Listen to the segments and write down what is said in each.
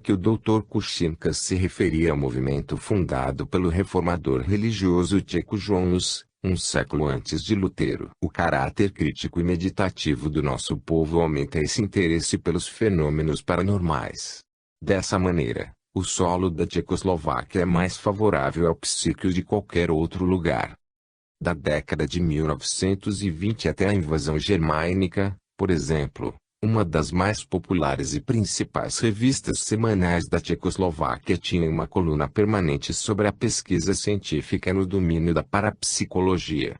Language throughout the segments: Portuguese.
que o Dr. Kuchinka se referia ao movimento fundado pelo reformador religioso tcheco João Hus, um século antes de Lutero. O caráter crítico e meditativo do nosso povo aumenta esse interesse pelos fenômenos paranormais. Dessa maneira, o solo da Tchecoslováquia é mais favorável ao psíquico de qualquer outro lugar. Da década de 1920 até a invasão germânica, por exemplo, uma das mais populares e principais revistas semanais da Tchecoslováquia tinha uma coluna permanente sobre a pesquisa científica no domínio da parapsicologia.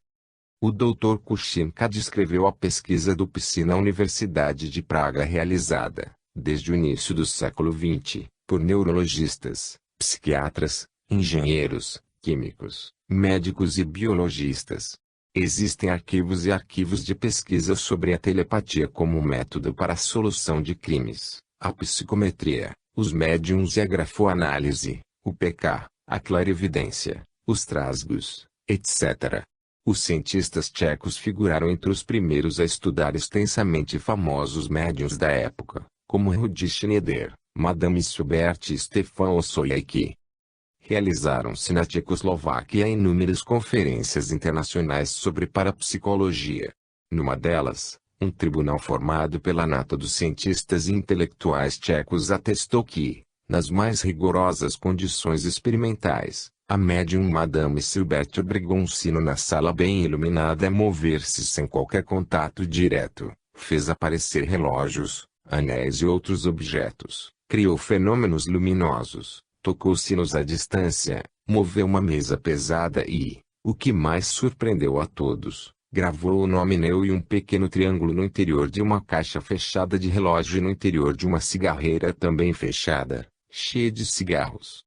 O Dr. Kuchinka descreveu a pesquisa do psi na Universidade de Praga realizada, desde o início do século XX, por neurologistas, psiquiatras, engenheiros, químicos, médicos e biologistas. Existem arquivos e arquivos de pesquisa sobre a telepatia como método para a solução de crimes, a psicometria, os médiums e a grafoanálise, o PK, a clarividência, os trasgos, etc. Os cientistas tchecos figuraram entre os primeiros a estudar extensamente famosos médiums da época, como Rudi Schneider, Madame Schubert e Stefan Osoyeki. Realizaram-se na Tchecoslováquia inúmeras conferências internacionais sobre parapsicologia. Numa delas, um tribunal formado pela nata dos cientistas e intelectuais tchecos atestou que, nas mais rigorosas condições experimentais, a médium Madame Schubert obrigou um sino na sala bem iluminada a mover-se sem qualquer contato direto, fez aparecer relógios, anéis e outros objetos, criou fenômenos luminosos, tocou sinos à distância, moveu uma mesa pesada e, o que mais surpreendeu a todos, gravou o nome Neo e um pequeno triângulo no interior de uma caixa fechada de relógio e no interior de uma cigarreira também fechada, cheia de cigarros.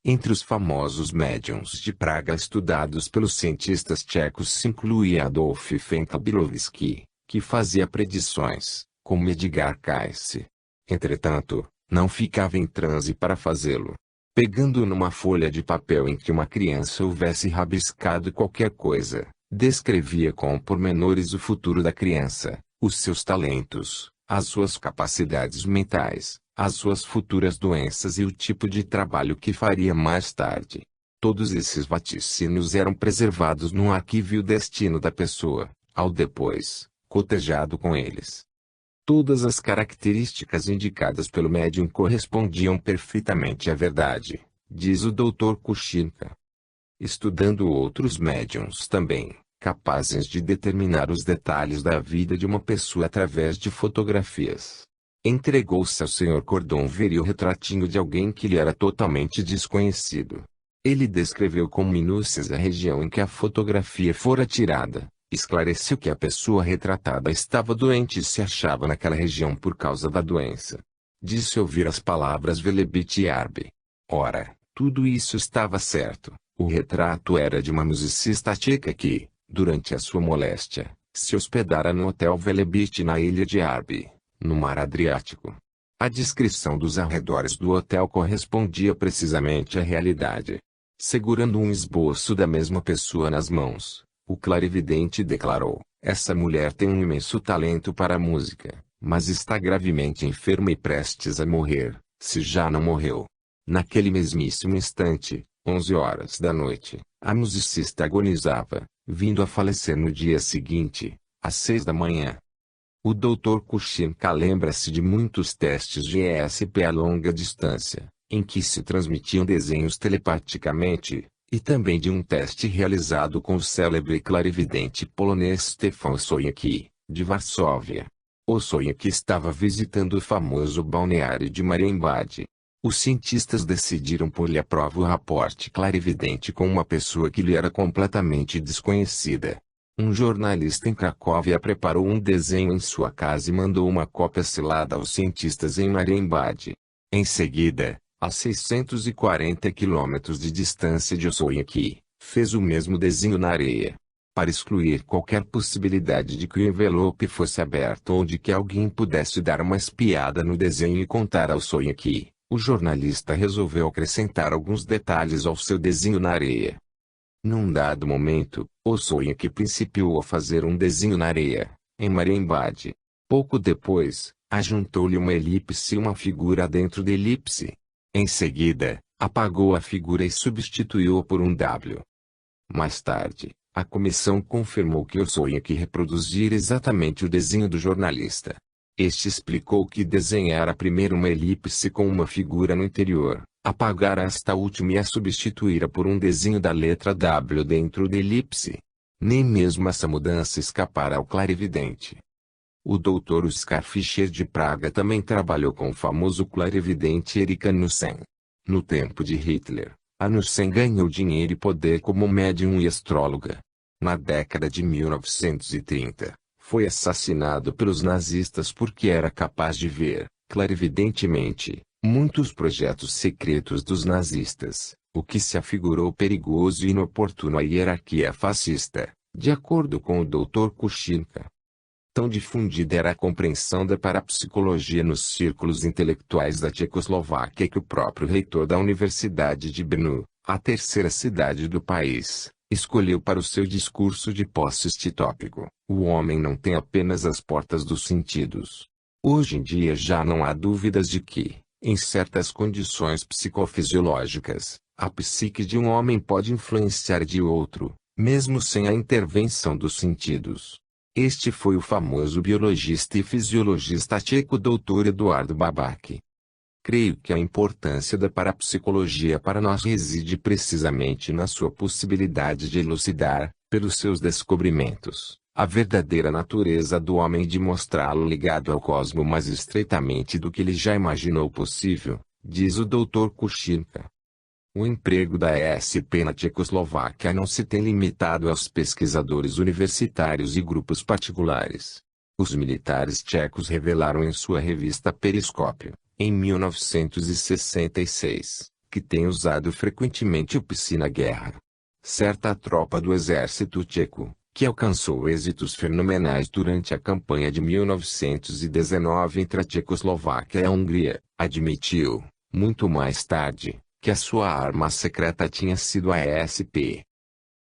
Entre os famosos médiums de Praga estudados pelos cientistas tchecos se incluía Adolf Fenkabilovsky, que fazia predições, como Edgar Cayce. Entretanto, não ficava em transe para fazê-lo. Pegando numa folha de papel em que uma criança houvesse rabiscado qualquer coisa, descrevia com pormenores o futuro da criança, os seus talentos, as suas capacidades mentais, as suas futuras doenças e o tipo de trabalho que faria mais tarde. Todos esses vaticínios eram preservados num arquivo e o destino da pessoa, ao depois, cotejado com eles. Todas as características indicadas pelo médium correspondiam perfeitamente à verdade, diz o Dr. Kuchinka. Estudando outros médiums também, capazes de determinar os detalhes da vida de uma pessoa através de fotografias, entregou-se ao Sr. Cordonver o retratinho de alguém que lhe era totalmente desconhecido. Ele descreveu com minúcias a região em que a fotografia fora tirada. Esclareceu que a pessoa retratada estava doente e se achava naquela região por causa da doença. Disse ouvir as palavras Velebit e Arbe. Ora, tudo isso estava certo. O retrato era de uma musicista tcheca que, durante a sua moléstia, se hospedara no Hotel Velebit na ilha de Arbe, no Mar Adriático. A descrição dos arredores do hotel correspondia precisamente à realidade. Segurando um esboço da mesma pessoa nas mãos, o clarividente declarou: essa mulher tem um imenso talento para a música, mas está gravemente enferma e prestes a morrer, se já não morreu. Naquele mesmíssimo instante, 11 horas da noite, a musicista agonizava, vindo a falecer no dia seguinte, às 6 da manhã. O Dr. Kuchinka lembra-se de muitos testes de ESP a longa distância, em que se transmitiam desenhos telepaticamente, e também de um teste realizado com o célebre clarividente polonês Stefan Osoyeki, de Varsóvia. Osoyeki estava visitando o famoso balneário de Marienbad. Os cientistas decidiram pôr-lhe à prova o raporte clarividente com uma pessoa que lhe era completamente desconhecida. Um jornalista em Cracóvia preparou um desenho em sua casa e mandou uma cópia selada aos cientistas em Marienbad. Em seguida, a 640 quilômetros de distância de Osoyeki, fez o mesmo desenho na areia. Para excluir qualquer possibilidade de que o envelope fosse aberto ou de que alguém pudesse dar uma espiada no desenho e contar ao Osoyeki, o jornalista resolveu acrescentar alguns detalhes ao seu desenho na areia. Num dado momento, Osoyeki principiou a fazer um desenho na areia, em Marienbad. Pouco depois, Ajuntou-lhe uma elipse e uma figura dentro da elipse. Em seguida, apagou a figura e substituiu-a por um W. Mais tarde, a comissão confirmou que o sonho que reproduzir exatamente o desenho do jornalista. Este explicou que desenhara primeiro uma elipse com uma figura no interior, apagara esta última e a substituíra por um desenho da letra W dentro da elipse. Nem mesmo essa mudança escapara ao clarividente. O Dr. Oskar Fischer de Praga também trabalhou com o famoso clarividente Erich Hanussen. No tempo de Hitler, Hanussen ganhou dinheiro e poder como médium e astróloga. Na década de 1930, foi assassinado pelos nazistas porque era capaz de ver, clarividentemente, muitos projetos secretos dos nazistas, o que se afigurou perigoso e inoportuno à hierarquia fascista, de acordo com o Dr. Kuchinka. Tão difundida era a compreensão da parapsicologia nos círculos intelectuais da Tchecoslováquia que o próprio reitor da Universidade de Brno, a terceira cidade do país, escolheu para o seu discurso de posse este tópico: o homem não tem apenas as portas dos sentidos. Hoje em dia já não há dúvidas de que, em certas condições psicofisiológicas, a psique de um homem pode influenciar de outro, mesmo sem a intervenção dos sentidos. Este foi o famoso biologista e fisiologista tcheco Dr. Eduardo Babak. Creio que a importância da parapsicologia para nós reside precisamente na sua possibilidade de elucidar, pelos seus descobrimentos, a verdadeira natureza do homem e de mostrá-lo ligado ao cosmo mais estreitamente do que ele já imaginou possível, diz o Dr. Kuchinka. O emprego da ESP na Tchecoslováquia não se tem limitado aos pesquisadores universitários e grupos particulares. Os militares tchecos revelaram em sua revista Periscópio, em 1966, que tem usado frequentemente o psi na guerra. Certa tropa do exército tcheco, que alcançou êxitos fenomenais durante a campanha de 1919 entre a Tchecoslováquia e a Hungria, admitiu, muito mais tarde, que a sua arma secreta tinha sido a ESP.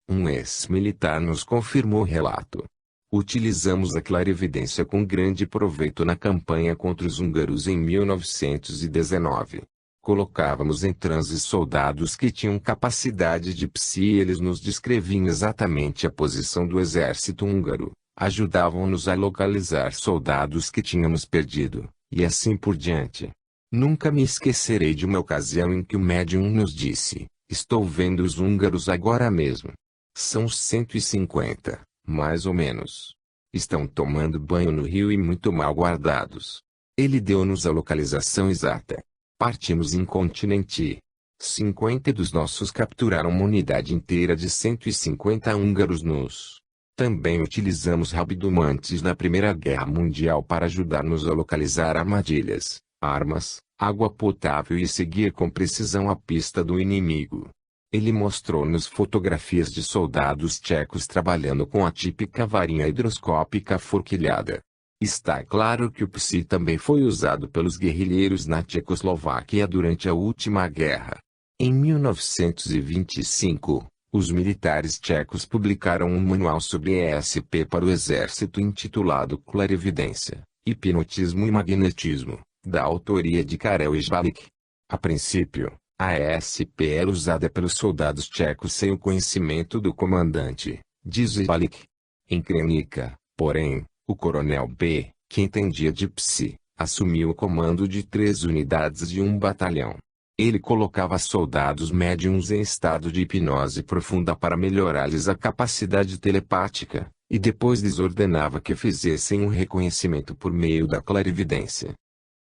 Um ex-militar nos confirmou o relato. Utilizamos a clarividência com grande proveito na campanha contra os húngaros em 1919. Colocávamos em transe soldados que tinham capacidade de psi e eles nos descreviam exatamente a posição do exército húngaro, ajudavam-nos a localizar soldados que tínhamos perdido, e assim por diante. Nunca me esquecerei de uma ocasião em que o médium nos disse: estou vendo os húngaros agora mesmo. São 150, mais ou menos. Estão tomando banho no rio e muito mal guardados. Ele deu-nos a localização exata. Partimos incontinenti. 50 dos nossos capturaram uma unidade inteira de 150 húngaros nus. Também utilizamos rabdomantes na Primeira Guerra Mundial para ajudar-nos a localizar armadilhas, armas, água potável e seguir com precisão a pista do inimigo. Ele mostrou-nos fotografias de soldados tchecos trabalhando com a típica varinha hidroscópica forquilhada. Está claro que o psi também foi usado pelos guerrilheiros na Tchecoslováquia durante a última guerra. Em 1925, os militares tchecos publicaram um manual sobre ESP para o exército intitulado Clarividência, Hipnotismo e Magnetismo, da autoria de Karel Žbalik. A princípio, a ESP era usada pelos soldados tchecos sem o conhecimento do comandante, diz Žbalik. Em Krenica, porém, o coronel B, que entendia de psi, assumiu o comando de 3 unidades de um batalhão. Ele colocava soldados médiums em estado de hipnose profunda para melhorar-lhes a capacidade telepática, e depois lhes ordenava que fizessem um reconhecimento por meio da clarividência.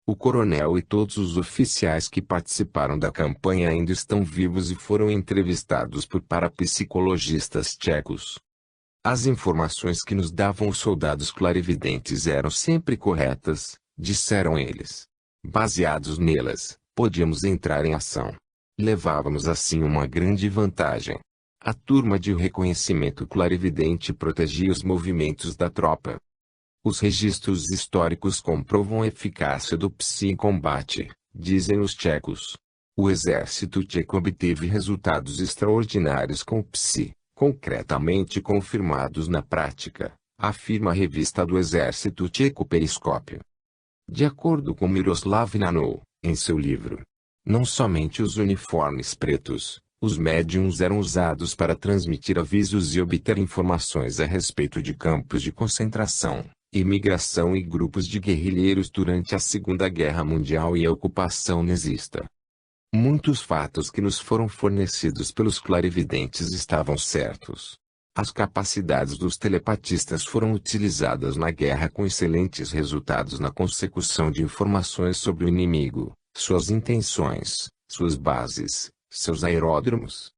O coronel e todos os oficiais que participaram da campanha ainda estão vivos e foram entrevistados por parapsicologistas tchecos. As informações que nos davam os soldados clarividentes eram sempre corretas, disseram eles. Baseados nelas, podíamos entrar em ação. Levávamos assim uma grande vantagem. A turma de reconhecimento clarividente protegia os movimentos da tropa. Os registros históricos comprovam a eficácia do psi em combate, dizem os tchecos. O exército tcheco obteve resultados extraordinários com o psi, concretamente confirmados na prática, afirma a revista do exército tcheco Periscópio. De acordo com Miroslav Nanov, em seu livro, não somente os uniformes pretos, os médiums eram usados para transmitir avisos e obter informações a respeito de campos de concentração, imigração e grupos de guerrilheiros durante a Segunda Guerra Mundial e a ocupação nazista. Muitos fatos que nos foram fornecidos pelos clarividentes estavam certos. As capacidades dos telepatistas foram utilizadas na guerra com excelentes resultados na consecução de informações sobre o inimigo, suas intenções, suas bases, seus aeródromos.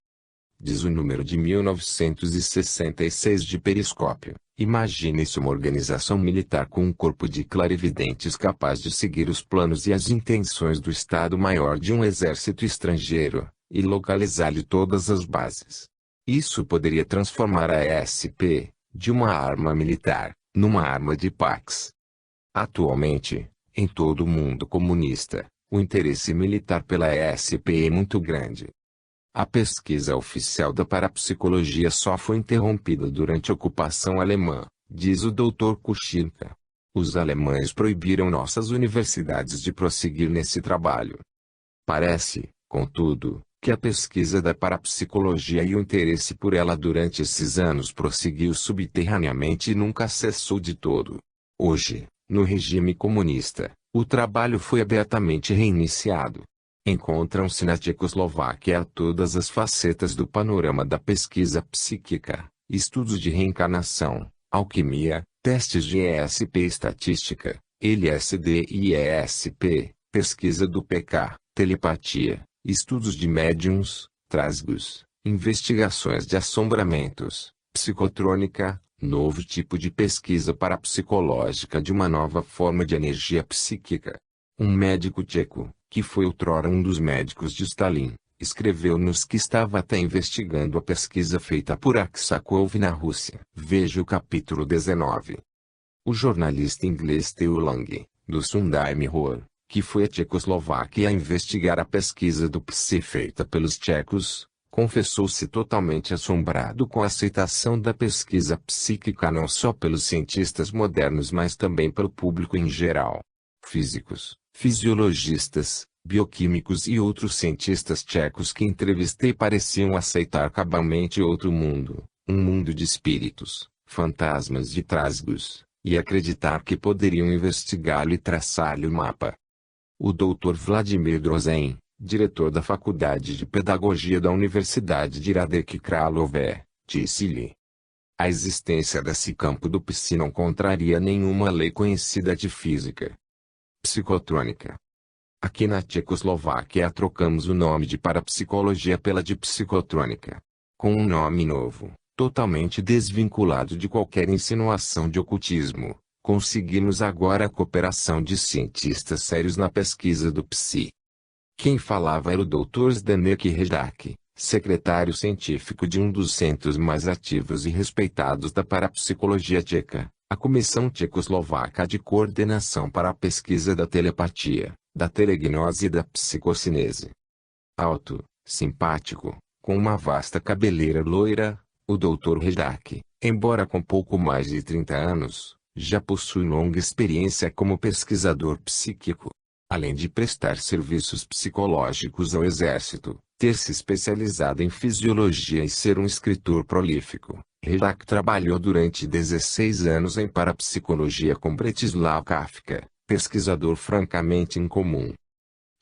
Diz o número de 1966 de Periscópio. Imagine-se uma organização militar com um corpo de clarividentes capaz de seguir os planos e as intenções do Estado-Maior de um exército estrangeiro, e localizar-lhe todas as bases. Isso poderia transformar a ESP, de uma arma militar, numa arma de pax. Atualmente, em todo o mundo comunista, o interesse militar pela ESP é muito grande. A pesquisa oficial da parapsicologia só foi interrompida durante a ocupação alemã, diz o Dr. Kuchinka. Os alemães proibiram nossas universidades de prosseguir nesse trabalho. Parece, contudo, que a pesquisa da parapsicologia e o interesse por ela durante esses anos prosseguiu subterraneamente e nunca cessou de todo. Hoje, no regime comunista, o trabalho foi abertamente reiniciado. Encontram-se na Tchecoslováquia todas as facetas do panorama da pesquisa psíquica, estudos de reencarnação, alquimia, testes de ESP estatística, LSD e ESP, pesquisa do PK, telepatia, estudos de médiums, trasgos, investigações de assombramentos, psicotrônica, novo tipo de pesquisa parapsicológica de uma nova forma de energia psíquica. Um médico tcheco, que foi outrora um dos médicos de Stalin, escreveu-nos que estava até investigando a pesquisa feita por Aksakov na Rússia. Veja o capítulo 19. O jornalista inglês Theo Lang, do Sunday Mirror, que foi à Tchecoslováquia a investigar a pesquisa do psi feita pelos tchecos, confessou-se totalmente assombrado com a aceitação da pesquisa psíquica não só pelos cientistas modernos mas também pelo público em geral. Físicos, fisiologistas, bioquímicos e outros cientistas tchecos que entrevistei pareciam aceitar cabalmente outro mundo, um mundo de espíritos, fantasmas de trasgos, e acreditar que poderiam investigá-lo e traçar-lhe o mapa. O Dr. Vladimir Drozen, diretor da Faculdade de Pedagogia da Universidade de Radek Kralové, disse-lhe: a existência desse campo do psi não contraria nenhuma lei conhecida de física. Psicotrônica. Aqui na Tchecoslováquia trocamos o nome de parapsicologia pela de psicotrônica. Com um nome novo, totalmente desvinculado de qualquer insinuação de ocultismo, conseguimos agora a cooperação de cientistas sérios na pesquisa do psi. Quem falava era o Dr. Zdeněk Redak, secretário científico de um dos centros mais ativos e respeitados da parapsicologia tcheca, a Comissão Tchecoslovaca de Coordenação para a Pesquisa da Telepatia, da Telegnose e da Psicocinese. Alto, simpático, com uma vasta cabeleira loira, o Dr. Redak, embora com pouco mais de 30 anos, já possui longa experiência como pesquisador psíquico. Além de prestar serviços psicológicos ao exército, ter se especializado em fisiologia e ser um escritor prolífico, Redak trabalhou durante 16 anos em parapsicologia com Bretislav Kafka, pesquisador francamente incomum.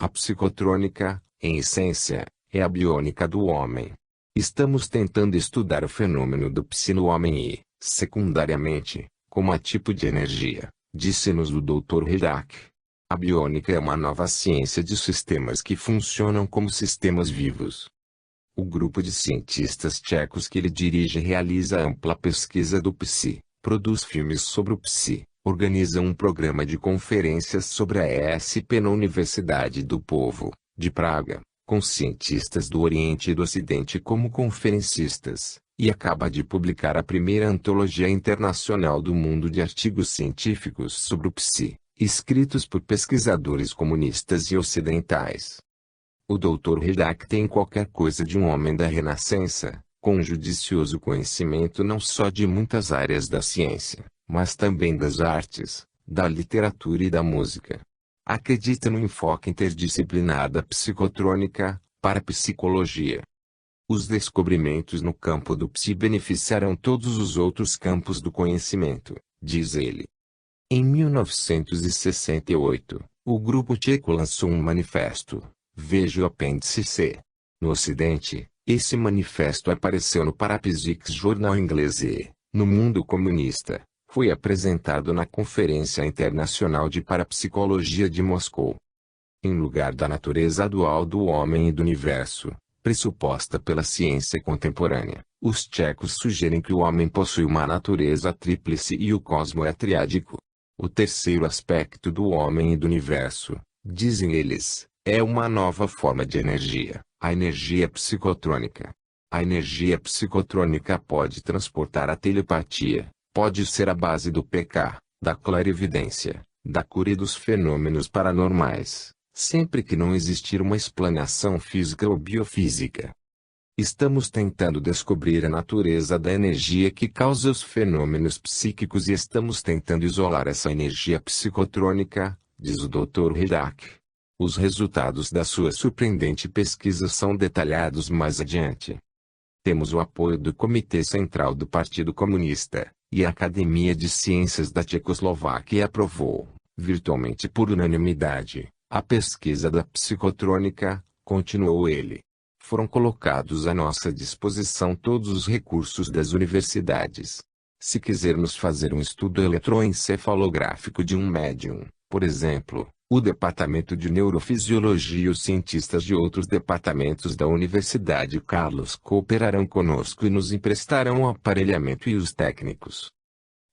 A psicotrônica, em essência, é a biônica do homem. Estamos tentando estudar o fenômeno do psi no homem e, secundariamente, como a tipo de energia, disse-nos o Dr. Redak. A biônica é uma nova ciência de sistemas que funcionam como sistemas vivos. O grupo de cientistas tchecos que ele dirige realiza ampla pesquisa do psi, produz filmes sobre o psi, organiza um programa de conferências sobre a ESP na Universidade do Povo, de Praga, com cientistas do Oriente e do Ocidente como conferencistas, e acaba de publicar a primeira antologia internacional do mundo de artigos científicos sobre o psi, escritos por pesquisadores comunistas e ocidentais. O Dr. Redak tem qualquer coisa de um homem da Renascença, com um judicioso conhecimento não só de muitas áreas da ciência, mas também das artes, da literatura e da música. Acredita no enfoque interdisciplinar da psicotrônica, parapsicologia. Os descobrimentos no campo do psi beneficiarão todos os outros campos do conhecimento, diz ele. Em 1968, o grupo tcheco lançou um manifesto, veja o apêndice C. No Ocidente, esse manifesto apareceu no Parapsychics jornal inglês e, no mundo comunista, foi apresentado na Conferência Internacional de Parapsicologia de Moscou. Em lugar da natureza dual do homem e do universo, pressuposta pela ciência contemporânea, os tchecos sugerem que o homem possui uma natureza tríplice e o cosmo é triádico. O terceiro aspecto do homem e do universo, dizem eles, é uma nova forma de energia, a energia psicotrônica. A energia psicotrônica pode transportar a telepatia, pode ser a base do PK, da clarividência, da cura e dos fenômenos paranormais, sempre que não existir uma explanação física ou biofísica. Estamos tentando descobrir a natureza da energia que causa os fenômenos psíquicos e estamos tentando isolar essa energia psicotrônica, diz o Dr. Hidak. Os resultados da sua surpreendente pesquisa são detalhados mais adiante. Temos o apoio do Comitê Central do Partido Comunista, e a Academia de Ciências da Tchecoslováquia aprovou, virtualmente por unanimidade, a pesquisa da psicotrônica, continuou ele. Foram colocados à nossa disposição todos os recursos das universidades. Se quisermos fazer um estudo eletroencefalográfico de um médium, por exemplo, o Departamento de Neurofisiologia e os cientistas de outros departamentos da Universidade Carlos cooperarão conosco e nos emprestarão o aparelhamento e os técnicos.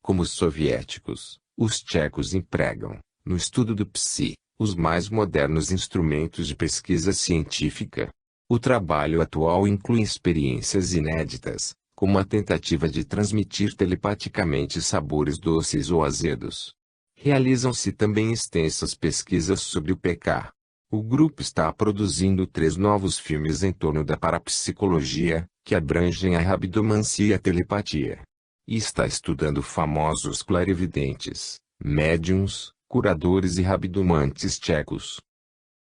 Como os soviéticos, os tchecos empregam, no estudo do psi, os mais modernos instrumentos de pesquisa científica. O trabalho atual inclui experiências inéditas, como a tentativa de transmitir telepaticamente sabores doces ou azedos. Realizam-se também extensas pesquisas sobre o PK. O grupo está produzindo 3 novos filmes em torno da parapsicologia, que abrangem a rabidomancia e a telepatia. E está estudando famosos clarividentes, médiums, curadores e rabidomantes tchecos.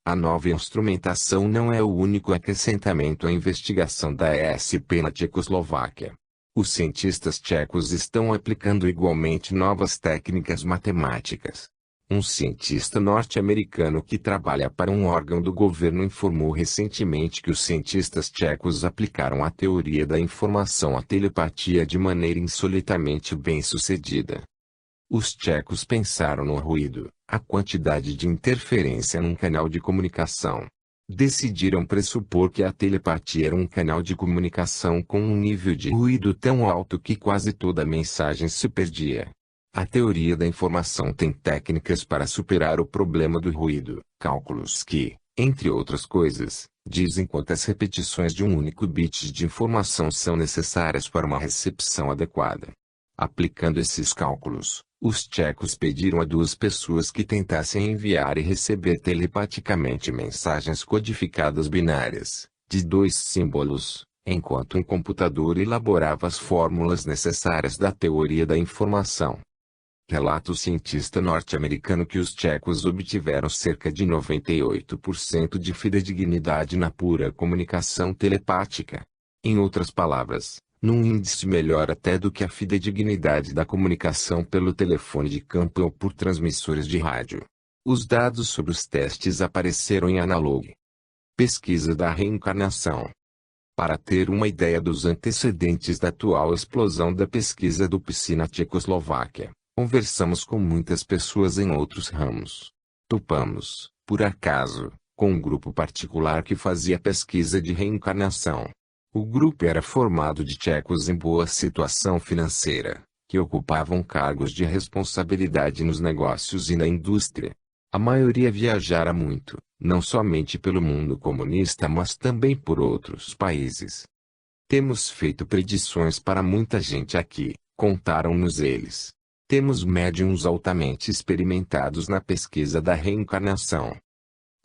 A nova instrumentação não é o único acrescentamento à investigação da ESP na Tchecoslováquia. Os cientistas tchecos estão aplicando igualmente novas técnicas matemáticas. Um cientista norte-americano que trabalha para um órgão do governo informou recentemente que os cientistas tchecos aplicaram a teoria da informação à telepatia de maneira insolitamente bem-sucedida. Os tchecos pensaram no ruído, a quantidade de interferência num canal de comunicação. Decidiram pressupor que a telepatia era um canal de comunicação com um nível de ruído tão alto que quase toda a mensagem se perdia. A teoria da informação tem técnicas para superar o problema do ruído, cálculos que, entre outras coisas, dizem quantas repetições de um único bit de informação são necessárias para uma recepção adequada. Aplicando esses cálculos, os tchecos pediram a 2 pessoas que tentassem enviar e receber telepaticamente mensagens codificadas binárias, de 2 símbolos, enquanto um computador elaborava as fórmulas necessárias da teoria da informação. Relata o cientista norte-americano que os tchecos obtiveram cerca de 98% de fidedignidade na pura comunicação telepática. Em outras palavras, num índice melhor até do que a fidedignidade da comunicação pelo telefone de campo ou por transmissores de rádio. Os dados sobre os testes apareceram em Analog. Pesquisa da reencarnação. Para ter uma ideia dos antecedentes da atual explosão da pesquisa do psi na Tchecoslováquia, conversamos com muitas pessoas em outros ramos. Topamos, por acaso, com um grupo particular que fazia pesquisa de reencarnação. O grupo era formado de tchecos em boa situação financeira, que ocupavam cargos de responsabilidade nos negócios e na indústria. A maioria viajara muito, não somente pelo mundo comunista mas também por outros países. Temos feito predições para muita gente aqui, contaram-nos eles. Temos médiuns altamente experimentados na pesquisa da reencarnação.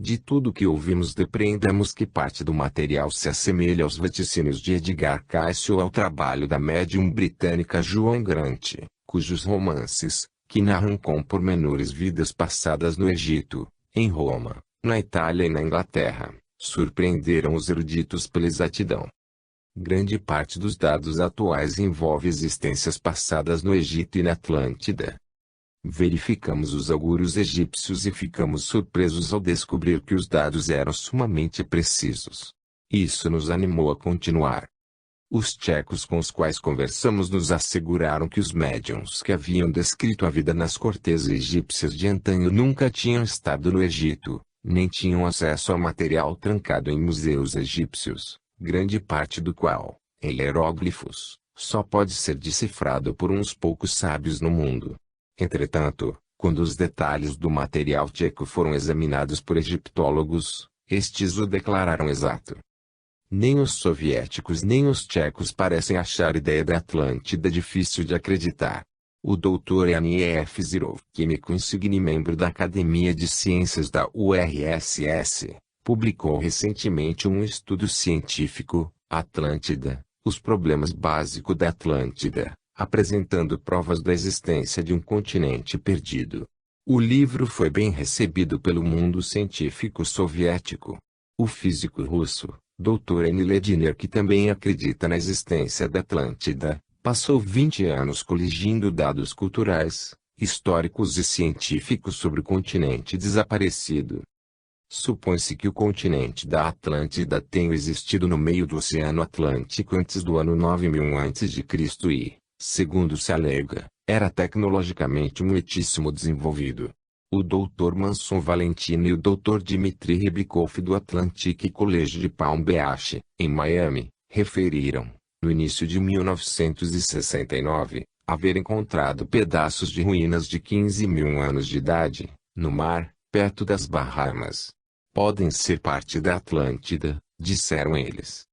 De tudo que ouvimos depreendemos que parte do material se assemelha aos vaticínios de Edgar Cayce ou ao trabalho da médium britânica Joan Grant, cujos romances, que narram com pormenores vidas passadas no Egito, em Roma, na Itália e na Inglaterra, surpreenderam os eruditos pela exatidão. Grande parte dos dados atuais envolve existências passadas no Egito e na Atlântida. Verificamos os augúrios egípcios e ficamos surpresos ao descobrir que os dados eram sumamente precisos. Isso nos animou a continuar. Os tchecos com os quais conversamos nos asseguraram que os médiuns que haviam descrito a vida nas cortes egípcias de antanho nunca tinham estado no Egito, nem tinham acesso a material trancado em museus egípcios, grande parte do qual, em hieróglifos, só pode ser decifrado por uns poucos sábios no mundo. Entretanto, quando os detalhes do material tcheco foram examinados por egiptólogos, estes o declararam exato. Nem os soviéticos nem os tchecos parecem achar a ideia da Atlântida difícil de acreditar. O Dr. N.F. Zirov, químico insigne e membro da Academia de Ciências da URSS, publicou recentemente um estudo científico, Atlântida, os problemas básicos da Atlântida, apresentando provas da existência de um continente perdido. O livro foi bem recebido pelo mundo científico soviético. O físico russo, Dr. N. Lediner, que também acredita na existência da Atlântida, passou 20 anos coligindo dados culturais, históricos e científicos sobre o continente desaparecido. Supõe-se que o continente da Atlântida tenha existido no meio do Oceano Atlântico antes do ano 9000 a.C. e, segundo se alega, era tecnologicamente muitíssimo desenvolvido. O Dr. Manson Valentino e o Dr. Dmitry Rybakov do Atlantic College de Palm Beach, em Miami, referiram, no início de 1969, haver encontrado pedaços de ruínas de 15.000 anos de idade, no mar, perto das Bahamas. Podem ser parte da Atlântida, disseram eles.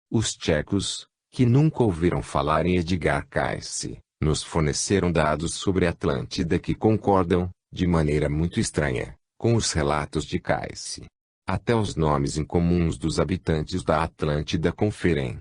Os tchecos, que nunca ouviram falar em Edgar Cayce, nos forneceram dados sobre a Atlântida que concordam, de maneira muito estranha, com os relatos de Cayce. Até os nomes incomuns dos habitantes da Atlântida conferem.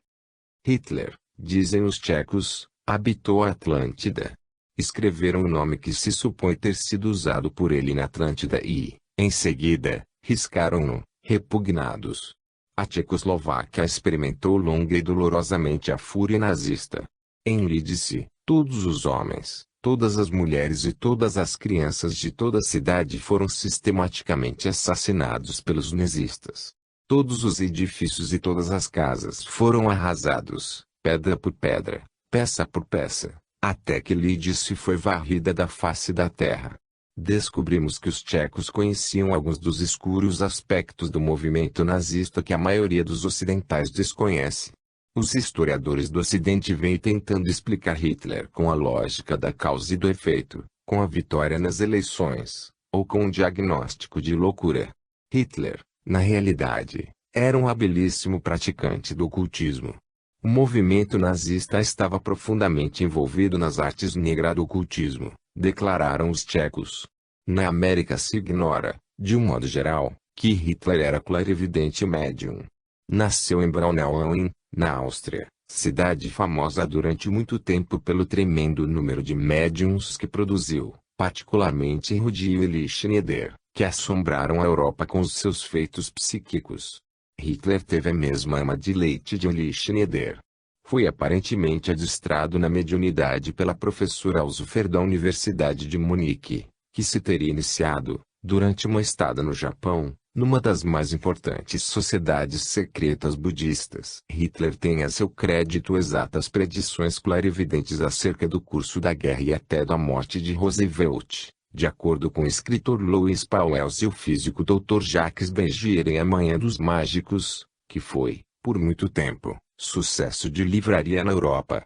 Hitler, dizem os tchecos, habitou a Atlântida. Escreveram o nome que se supõe ter sido usado por ele na Atlântida e, em seguida, riscaram-no, repugnados. A Tchecoslováquia experimentou longa e dolorosamente a fúria nazista. Em Lídice, todos os homens, todas as mulheres e todas as crianças de toda a cidade foram sistematicamente assassinados pelos nazistas. Todos os edifícios e todas as casas foram arrasados, pedra por pedra, peça por peça, até que Lídice foi varrida da face da terra. Descobrimos que os tchecos conheciam alguns dos escuros aspectos do movimento nazista que a maioria dos ocidentais desconhece. Os historiadores do Ocidente vêm tentando explicar Hitler com a lógica da causa e do efeito, com a vitória nas eleições, ou com um diagnóstico de loucura. Hitler, na realidade, era um habilíssimo praticante do ocultismo. O movimento nazista estava profundamente envolvido nas artes negras do ocultismo, declararam os tchecos. Na América se ignora, de um modo geral, que Hitler era clarividente e médium. Nasceu em Braunau, na Áustria, cidade famosa durante muito tempo pelo tremendo número de médiums que produziu, particularmente Rudi e Elie Schneider, que assombraram a Europa com os seus feitos psíquicos. Hitler teve a mesma ama de leite de Elie Schneider. Foi aparentemente adestrado na mediunidade pela professora Alzufer da Universidade de Munique, que se teria iniciado, durante uma estada no Japão, numa das mais importantes sociedades secretas budistas. Hitler tem a seu crédito exatas predições clarividentes acerca do curso da guerra e até da morte de Roosevelt, de acordo com o escritor Louis Pauwels e o físico Dr. Jacques Begier em A Manhã dos Mágicos, que foi, por muito tempo, sucesso de livraria na Europa.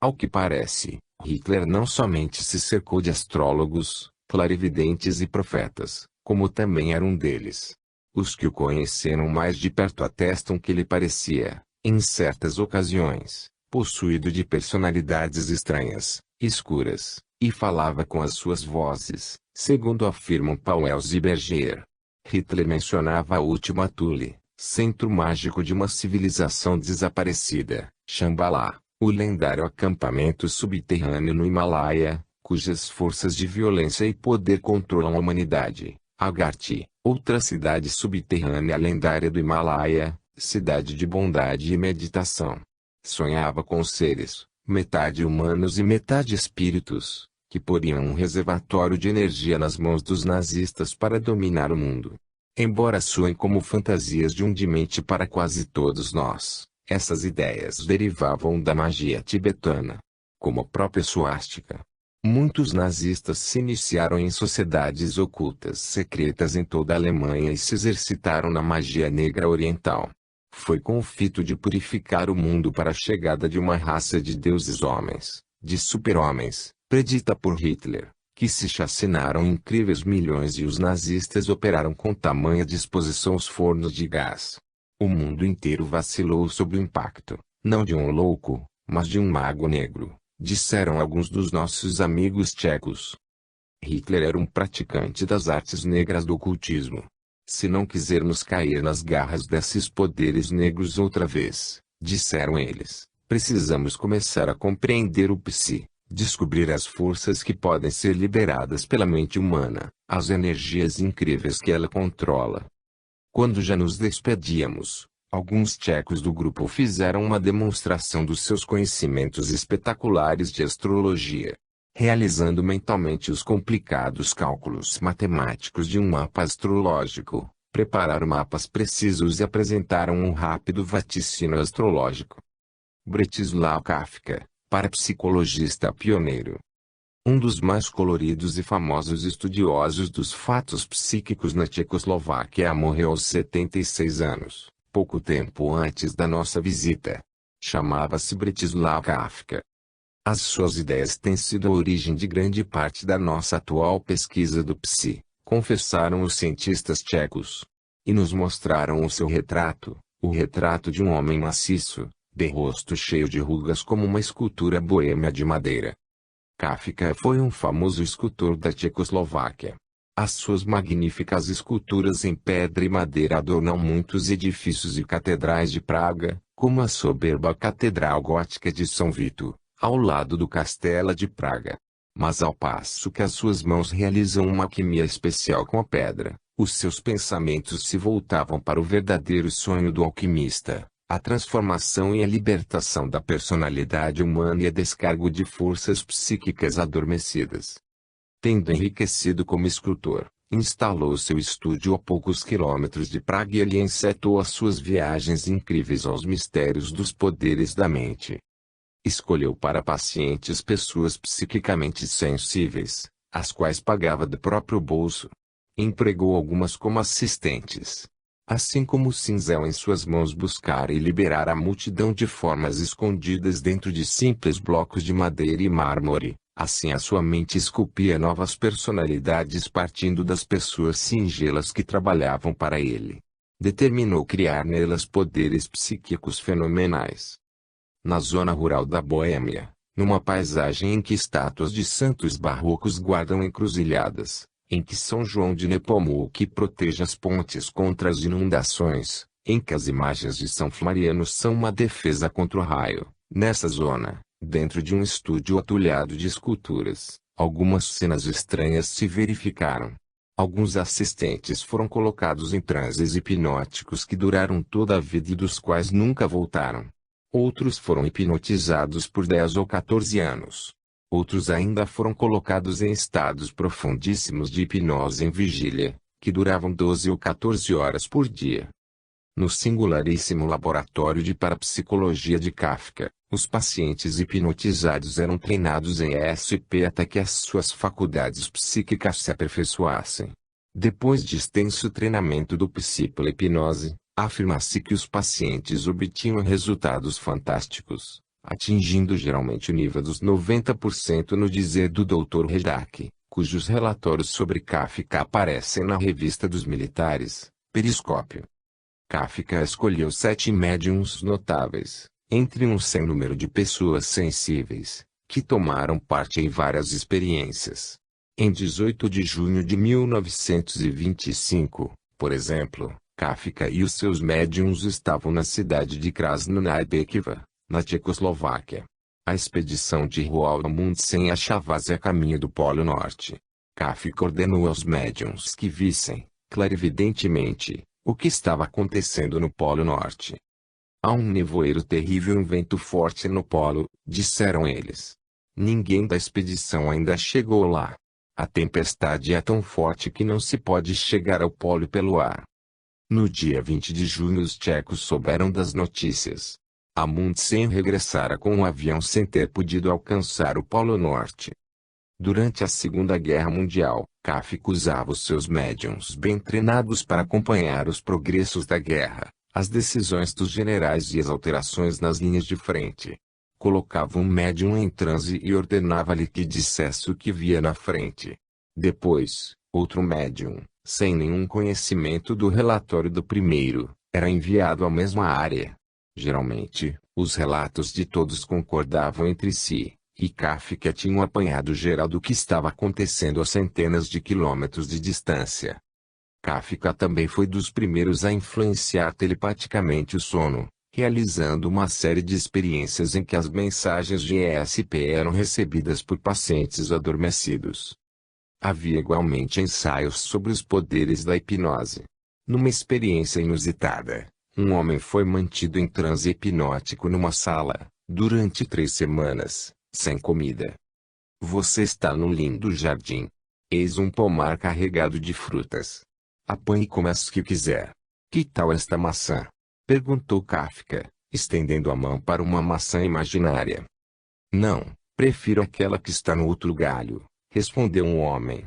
Ao que parece, Hitler não somente se cercou de astrólogos, clarividentes e profetas, como também era um deles. Os que o conheceram mais de perto atestam que ele parecia, em certas ocasiões, possuído de personalidades estranhas, escuras, e falava com as suas vozes, segundo afirmam Pauwels e Berger. Hitler mencionava a última Thule, centro mágico de uma civilização desaparecida, Shambhala, o lendário acampamento subterrâneo no Himalaia, cujas forças de violência e poder controlam a humanidade. Agartha, outra cidade subterrânea lendária do Himalaia, cidade de bondade e meditação. Sonhava com seres, metade humanos e metade espíritos, que poriam um reservatório de energia nas mãos dos nazistas para dominar o mundo. Embora soem como fantasias de um demente para quase todos nós, essas ideias derivavam da magia tibetana, como a própria suástica. Muitos nazistas se iniciaram em sociedades ocultas secretas em toda a Alemanha e se exercitaram na magia negra oriental. Foi com o fito de purificar o mundo para a chegada de uma raça de deuses-homens, de super-homens, predita por Hitler, que se chacinaram incríveis milhões e os nazistas operaram com tamanha disposição os fornos de gás. O mundo inteiro vacilou sob o impacto, não de um louco, mas de um mago negro, disseram alguns dos nossos amigos tchecos. Hitler era um praticante das artes negras do ocultismo. Se não quisermos cair nas garras desses poderes negros outra vez, disseram eles, precisamos começar a compreender o psi, descobrir as forças que podem ser liberadas pela mente humana, as energias incríveis que ela controla. Quando já nos despedíamos, alguns tchecos do grupo fizeram uma demonstração dos seus conhecimentos espetaculares de astrologia. Realizando mentalmente os complicados cálculos matemáticos de um mapa astrológico, prepararam mapas precisos e apresentaram um rápido vaticínio astrológico. Bretislav Kafka, parapsicologista pioneiro. Um dos mais coloridos e famosos estudiosos dos fatos psíquicos na Tchecoslováquia, morreu aos 76 anos, pouco tempo antes da nossa visita. Chamava-se Bretislav Kafka. As suas ideias têm sido a origem de grande parte da nossa atual pesquisa do psi, confessaram os cientistas tchecos. E nos mostraram o seu retrato, o retrato de um homem maciço, de rosto cheio de rugas como uma escultura boêmia de madeira. Kafka foi um famoso escultor da Tchecoslováquia. As suas magníficas esculturas em pedra e madeira adornam muitos edifícios e catedrais de Praga, como a soberba Catedral Gótica de São Vito, ao lado do Castelo de Praga. Mas ao passo que as suas mãos realizam uma alquimia especial com a pedra, os seus pensamentos se voltavam para o verdadeiro sonho do alquimista, a transformação e a libertação da personalidade humana e a descargo de forças psíquicas adormecidas. Tendo enriquecido como escultor, instalou seu estúdio a poucos quilômetros de Praga e ali encetou as suas viagens incríveis aos mistérios dos poderes da mente. Escolheu para pacientes pessoas psiquicamente sensíveis, as quais pagava do próprio bolso. Empregou algumas como assistentes. Assim como o cinzel em suas mãos buscara e liberar a multidão de formas escondidas dentro de simples blocos de madeira e mármore, assim a sua mente esculpia novas personalidades partindo das pessoas singelas que trabalhavam para ele. Determinou criar nelas poderes psíquicos fenomenais. Na zona rural da Boêmia, numa paisagem em que estátuas de santos barrocos guardam encruzilhadas, em que São João de Nepomuc protege as pontes contra as inundações, em que as imagens de São Floriano são uma defesa contra o raio, nessa zona, dentro de um estúdio atulhado de esculturas, algumas cenas estranhas se verificaram. Alguns assistentes foram colocados em transes hipnóticos que duraram toda a vida e dos quais nunca voltaram. Outros foram hipnotizados por 10 ou 14 anos. Outros ainda foram colocados em estados profundíssimos de hipnose em vigília, que duravam 12 ou 14 horas por dia. No singularíssimo laboratório de parapsicologia de Kafka, os pacientes hipnotizados eram treinados em ESP até que as suas faculdades psíquicas se aperfeiçoassem. Depois de extenso treinamento do psi pela hipnose, afirma-se que os pacientes obtinham resultados fantásticos, atingindo geralmente o nível dos 90% no dizer do Dr. Redak, cujos relatórios sobre Kafka aparecem na revista dos militares, Periscópio. Kafka escolheu 7 médiums notáveis, entre um sem número de pessoas sensíveis, que tomaram parte em várias experiências. Em 18 de junho de 1925, por exemplo, Kafka e os seus médiums estavam na cidade de Krasnoyarbekiva, na Tchecoslováquia. A expedição de Roald Amundsen achava-se a caminho do Polo Norte. Kafka ordenou aos médiuns que vissem, clarividentemente, o que estava acontecendo no Polo Norte. Há um nevoeiro terrível e um vento forte no polo, disseram eles. Ninguém da expedição ainda chegou lá. A tempestade é tão forte que não se pode chegar ao polo pelo ar. No dia 20 de junho os tchecos souberam das notícias. Amundsen regressara com um avião sem ter podido alcançar o Polo Norte. Durante a Segunda Guerra Mundial, Kafka usava os seus médiuns bem treinados para acompanhar os progressos da guerra, as decisões dos generais e as alterações nas linhas de frente. Colocava um médium em transe e ordenava-lhe que dissesse o que via na frente. Depois, outro médium, sem nenhum conhecimento do relatório do primeiro, era enviado à mesma área. Geralmente, os relatos de todos concordavam entre si, e Kafka tinha um apanhado geral do que estava acontecendo a centenas de quilômetros de distância. Kafka também foi dos primeiros a influenciar telepaticamente o sono, realizando uma série de experiências em que as mensagens de ESP eram recebidas por pacientes adormecidos. Havia igualmente ensaios sobre os poderes da hipnose. Numa experiência inusitada, um homem foi mantido em transe hipnótico numa sala, durante 3 semanas, sem comida. Você está num lindo jardim. Eis um pomar carregado de frutas. Apanhe e coma as que quiser. Que tal esta maçã? Perguntou Kafka, estendendo a mão para uma maçã imaginária. Não, prefiro aquela que está no outro galho, respondeu um homem.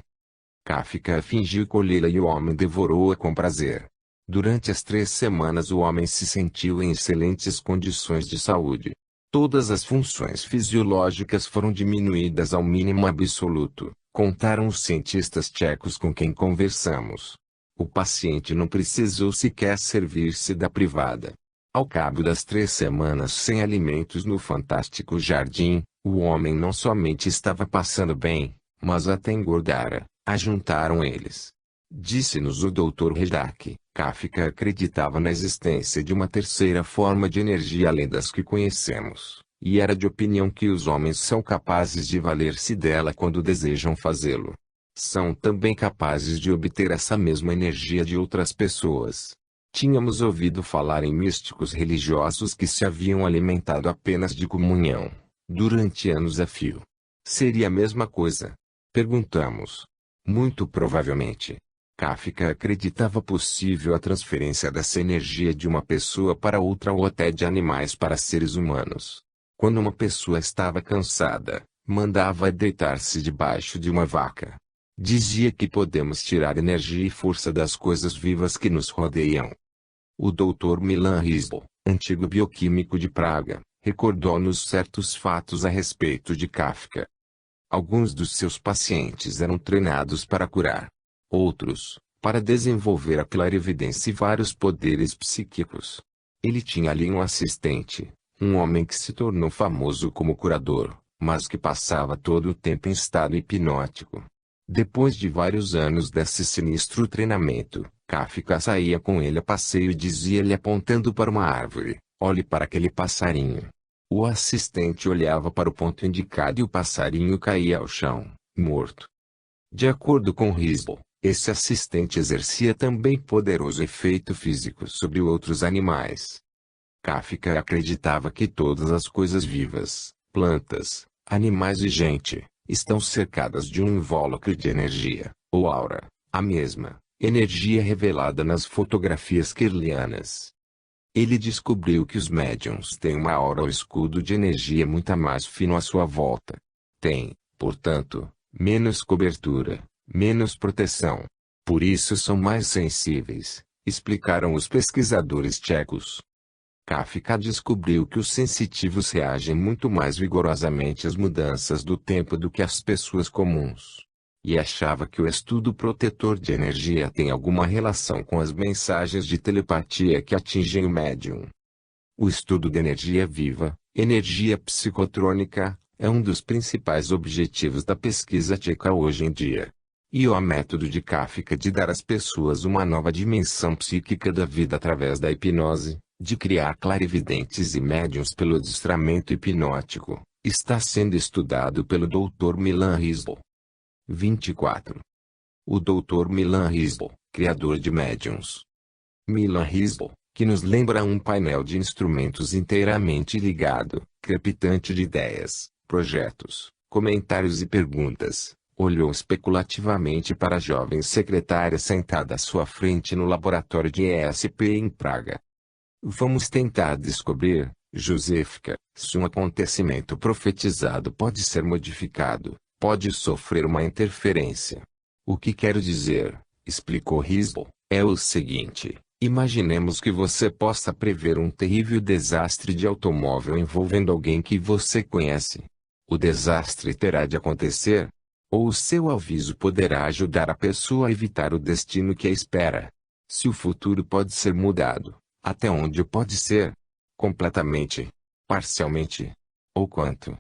Kafka fingiu colhê-la e o homem devorou-a com prazer. Durante as 3 semanas o homem se sentiu em excelentes condições de saúde. Todas as funções fisiológicas foram diminuídas ao mínimo absoluto, contaram os cientistas tchecos com quem conversamos. O paciente não precisou sequer servir-se da privada. Ao cabo das 3 semanas sem alimentos no fantástico jardim, o homem não somente estava passando bem, mas até engordara, ajuntaram eles. Disse-nos o Dr. Redak. Kafka acreditava na existência de uma terceira forma de energia além das que conhecemos, e era de opinião que os homens são capazes de valer-se dela quando desejam fazê-lo. São também capazes de obter essa mesma energia de outras pessoas. Tínhamos ouvido falar em místicos religiosos que se haviam alimentado apenas de comunhão, durante anos a fio. Seria a mesma coisa? Perguntamos. Muito provavelmente. Kafka acreditava possível a transferência dessa energia de uma pessoa para outra ou até de animais para seres humanos. Quando uma pessoa estava cansada, mandava deitar-se debaixo de uma vaca. Dizia que podemos tirar energia e força das coisas vivas que nos rodeiam. O Dr. Milan Risbo, antigo bioquímico de Praga, recordou-nos certos fatos a respeito de Kafka. Alguns dos seus pacientes eram treinados para curar. Outros, para desenvolver a clarividência e vários poderes psíquicos. Ele tinha ali um assistente, um homem que se tornou famoso como curador, mas que passava todo o tempo em estado hipnótico. Depois de vários anos desse sinistro treinamento, Kafka saía com ele a passeio e dizia-lhe apontando para uma árvore, olhe para aquele passarinho. O assistente olhava para o ponto indicado e o passarinho caía ao chão, morto. De acordo com Risbo, esse assistente exercia também poderoso efeito físico sobre outros animais. Kafka acreditava que todas as coisas vivas, plantas, animais e gente, estão cercadas de um invólucro de energia, ou aura, a mesma energia revelada nas fotografias kirlianas. Ele descobriu que os médiums têm uma aura ou escudo de energia muito mais fino à sua volta. Tem, portanto, menos cobertura, menos proteção. Por isso são mais sensíveis, explicaram os pesquisadores tchecos. Kafka descobriu que os sensitivos reagem muito mais vigorosamente às mudanças do tempo do que as pessoas comuns. E achava que o estudo protetor de energia tem alguma relação com as mensagens de telepatia que atingem o médium. O estudo de energia viva, energia psicotrônica, é um dos principais objetivos da pesquisa tcheca hoje em dia. E o método de Kafka de dar às pessoas uma nova dimensão psíquica da vida através da hipnose, de criar clarividentes e médiuns pelo adestramento hipnótico, Está sendo estudado pelo Dr. Milan Risbl. 24. O Dr. Milan Risbl, criador de médiuns. Milan Risbl, que nos lembra um painel de instrumentos inteiramente ligado, crepitante de ideias, projetos, comentários e perguntas, olhou especulativamente para a jovem secretária sentada à sua frente no laboratório de ESP em Praga. Vamos tentar descobrir, Josefka, se um acontecimento profetizado pode ser modificado, pode sofrer uma interferência. O que quero dizer, explicou Risbl, é o seguinte: imaginemos que você possa prever um terrível desastre de automóvel envolvendo alguém que você conhece. O desastre terá de acontecer? Ou o seu aviso poderá ajudar a pessoa a evitar o destino que a espera? Se o futuro pode ser mudado, até onde pode ser? Completamente? Parcialmente? Ou quanto?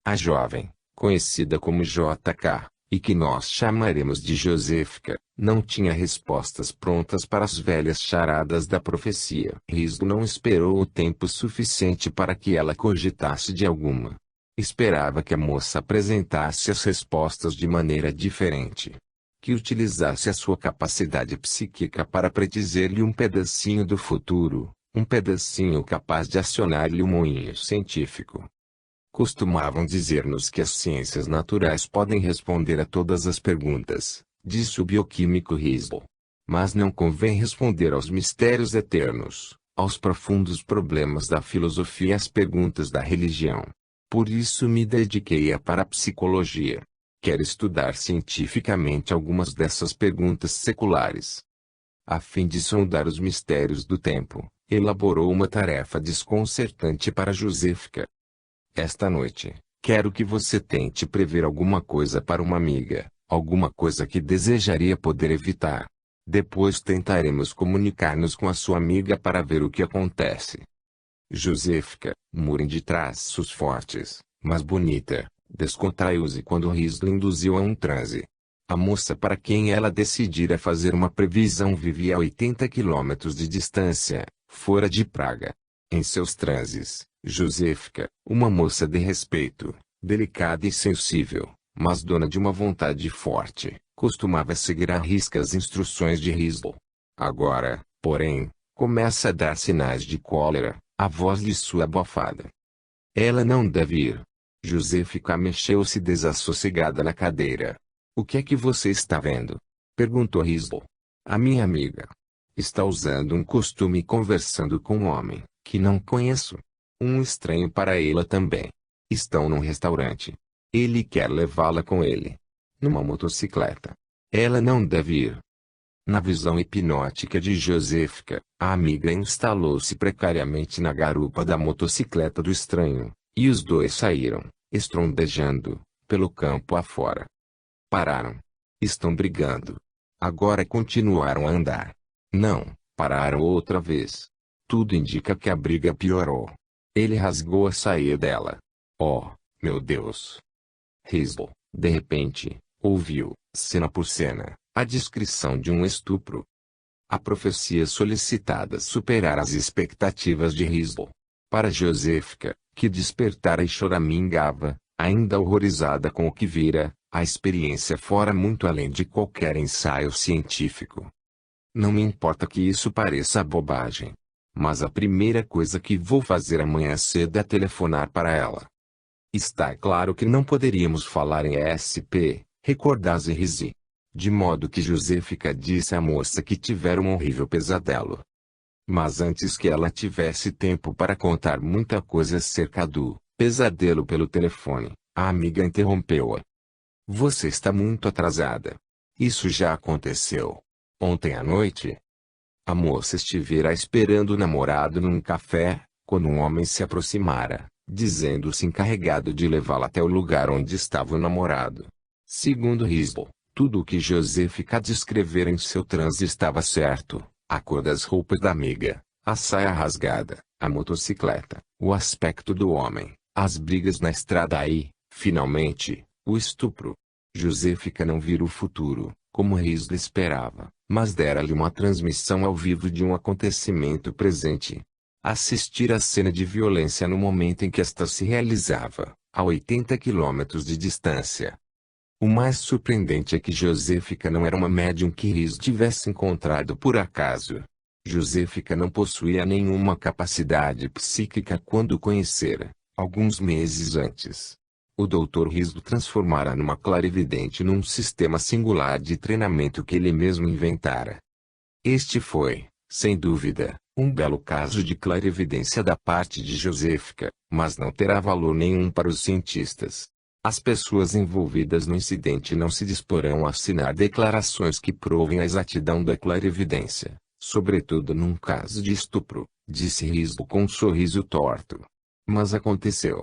A jovem, conhecida como JK, e que nós chamaremos de Josefka, não tinha respostas prontas para as velhas charadas da profecia. Risbl não esperou o tempo suficiente para que ela cogitasse de alguma. Esperava que a moça apresentasse as respostas de maneira diferente. Que utilizasse a sua capacidade psíquica para predizer-lhe um pedacinho do futuro, um pedacinho capaz de acionar-lhe o moinho científico. Costumavam dizer-nos que as ciências naturais podem responder a todas as perguntas, disse o bioquímico Risbl. Mas não convém responder aos mistérios eternos, aos profundos problemas da filosofia e às perguntas da religião. Por isso me dediquei à parapsicologia. Quero estudar cientificamente algumas dessas perguntas seculares. A fim de sondar os mistérios do tempo, elaborou uma tarefa desconcertante para Josefka. Esta noite, quero que você tente prever alguma coisa para uma amiga, alguma coisa que desejaria poder evitar. Depois tentaremos comunicar-nos com a sua amiga para ver o que acontece. Josefka, murem de traços fortes, mas bonita, descontraiu-se quando Risbl induziu a um transe. A moça para quem ela decidira fazer uma previsão vivia a 80 quilômetros de distância, fora de Praga. Em seus transes, Josefka, uma moça de respeito, delicada e sensível, mas dona de uma vontade forte, costumava seguir à risca as instruções de Risbl. Agora, porém, começa a dar sinais de cólera, a voz lhe soa abafada. Ela não deve ir. Josefka mexeu-se desassossegada na cadeira. O que é que você está vendo? Perguntou Risbl. A minha amiga está usando um costume conversando com um homem que não conheço. Um estranho para ela também. Estão num restaurante. Ele quer levá-la com ele. Numa motocicleta. Ela não deve ir. Na visão hipnótica de Josefka, a amiga instalou-se precariamente na garupa da motocicleta do estranho, e os dois saíram, estrondejando, pelo campo afora. Pararam. Estão brigando. Agora continuaram a andar. Não, pararam outra vez. Tudo indica que a briga piorou. Ele rasgou a saia dela. Oh, meu Deus! Risbl, de repente, ouviu, cena por cena, a descrição de um estupro. A profecia solicitada superara as expectativas de Risbl. Para Josefka, que despertara e choramingava, ainda horrorizada com o que vira, a experiência fora muito além de qualquer ensaio científico. Não me importa que isso pareça bobagem. Mas a primeira coisa que vou fazer amanhã cedo é telefonar para ela. Está claro que não poderíamos falar em ESP, recordase Rizi. De modo que Josefka disse à moça que tivera um horrível pesadelo. Mas antes que ela tivesse tempo para contar muita coisa acerca do pesadelo pelo telefone, a amiga interrompeu-a. Você está muito atrasada. Isso já aconteceu. Ontem à noite? A moça estivera esperando o namorado num café, quando um homem se aproximara, dizendo-se encarregado de levá-la até o lugar onde estava o namorado. Segundo Risbl, tudo o que Josefka descrevera em seu transe estava certo: a cor das roupas da amiga, a saia rasgada, a motocicleta, o aspecto do homem, as brigas na estrada e, finalmente, o estupro. Josefka não vira o futuro, como Risbl esperava, mas dera-lhe uma transmissão ao vivo de um acontecimento presente. Assistir à cena de violência no momento em que esta se realizava, a 80 quilômetros de distância. O mais surpreendente é que Joséfica não era uma médium que Riz tivesse encontrado por acaso. Joséfica não possuía nenhuma capacidade psíquica quando o conhecera, alguns meses antes. O Dr. Riso transformara numa clarividente num sistema singular de treinamento que ele mesmo inventara. Este foi, sem dúvida, um belo caso de clarividência da parte de Joséfica, mas não terá valor nenhum para os cientistas. As pessoas envolvidas no incidente não se disporão a assinar declarações que provem a exatidão da clarividência, sobretudo num caso de estupro, disse Riso com um sorriso torto. Mas aconteceu.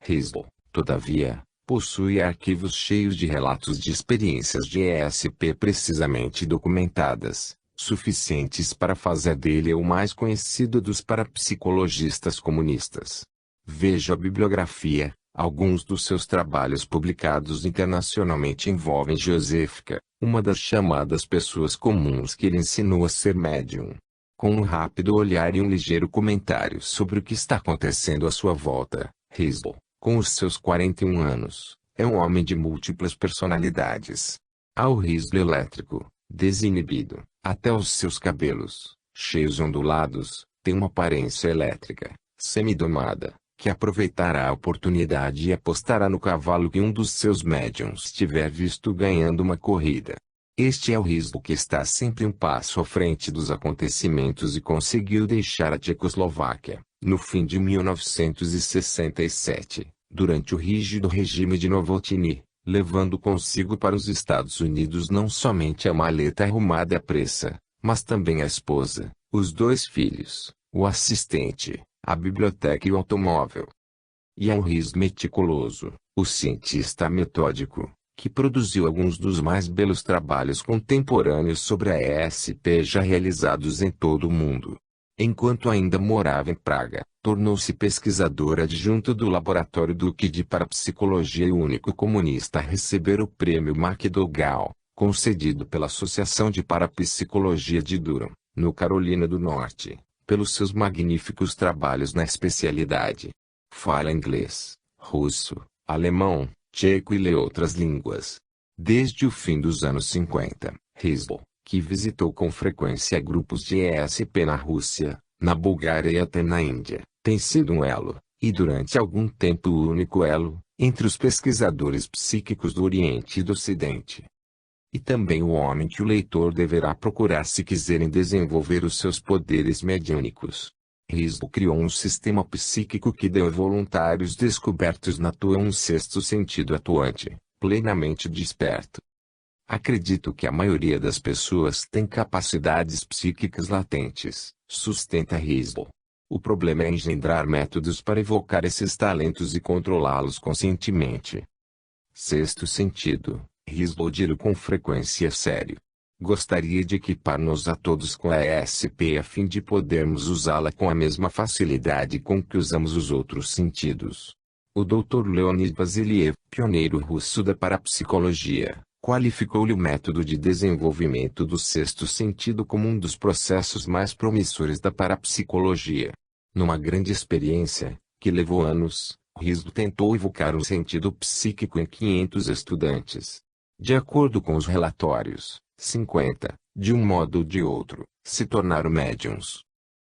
Riso, todavia, possui arquivos cheios de relatos de experiências de ESP precisamente documentadas, suficientes para fazer dele o mais conhecido dos parapsicologistas comunistas. Veja a bibliografia. Alguns dos seus trabalhos publicados internacionalmente envolvem Joséfica, uma das chamadas pessoas comuns que ele ensinou a ser médium. Com um rápido olhar e um ligeiro comentário sobre o que está acontecendo à sua volta, Riso, com os seus 41 anos, é um homem de múltiplas personalidades. Há o riso elétrico, desinibido, até os seus cabelos, cheios ondulados, têm uma aparência elétrica, semidomada, que aproveitará a oportunidade e apostará no cavalo que um dos seus médiuns tiver visto ganhando uma corrida. Este é o Riso que está sempre um passo à frente dos acontecimentos e conseguiu deixar a Tchecoslováquia, no fim de 1967, durante o rígido regime de Novotny, levando consigo para os Estados Unidos não somente a maleta arrumada à pressa, mas também a esposa, os 2 filhos, o assistente, a biblioteca e o automóvel. E ao Riso meticuloso, o cientista metódico, que produziu alguns dos mais belos trabalhos contemporâneos sobre a ESP já realizados em todo o mundo. Enquanto ainda morava em Praga, tornou-se pesquisador adjunto do Laboratório Duque de Parapsicologia e o único comunista a receber o prêmio McDougall, concedido pela Associação de Parapsicologia de Durham, no Carolina do Norte, pelos seus magníficos trabalhos na especialidade. Fala inglês, russo, alemão, tcheco e lê outras línguas. Desde o fim dos anos 50, Riso, que visitou com frequência grupos de ESP na Rússia, na Bulgária e até na Índia, tem sido um elo, e durante algum tempo o único elo, entre os pesquisadores psíquicos do Oriente e do Ocidente. E também o homem que o leitor deverá procurar se quiserem desenvolver os seus poderes mediúnicos. Riso criou um sistema psíquico que deu a voluntários descobertos na tua um sexto sentido atuante, plenamente desperto. Acredito que a maioria das pessoas tem capacidades psíquicas latentes, sustenta Riso. O problema é engendrar métodos para evocar esses talentos e controlá-los conscientemente. Sexto sentido. Riso dilo com frequência sério. Gostaria de equipar-nos a todos com a ESP a fim de podermos usá-la com a mesma facilidade com que usamos os outros sentidos. O Dr. Leonid Vasiliev, pioneiro russo da parapsicologia, qualificou-lhe o método de desenvolvimento do sexto sentido como um dos processos mais promissores da parapsicologia. Numa grande experiência, que levou anos, Riso tentou evocar um sentido psíquico em 500 estudantes. De acordo com os relatórios, 50, de um modo ou de outro, se tornaram médiuns.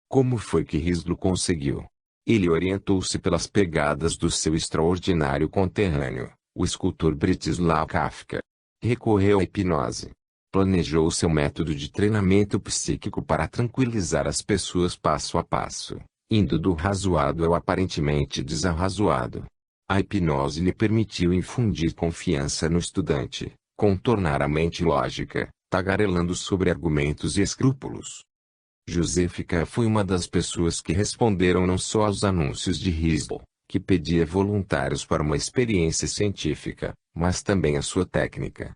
Como foi que Riso conseguiu? Ele orientou-se pelas pegadas do seu extraordinário conterrâneo, o escultor Britislav Kafka. Recorreu à hipnose. Planejou seu método de treinamento psíquico para tranquilizar as pessoas passo a passo, indo do razoado ao aparentemente desarrazoado. A hipnose lhe permitiu infundir confiança no estudante, contornar a mente lógica, tagarelando sobre argumentos e escrúpulos. Joséfica foi uma das pessoas que responderam não só aos anúncios de Riso, que pedia voluntários para uma experiência científica, mas também a sua técnica.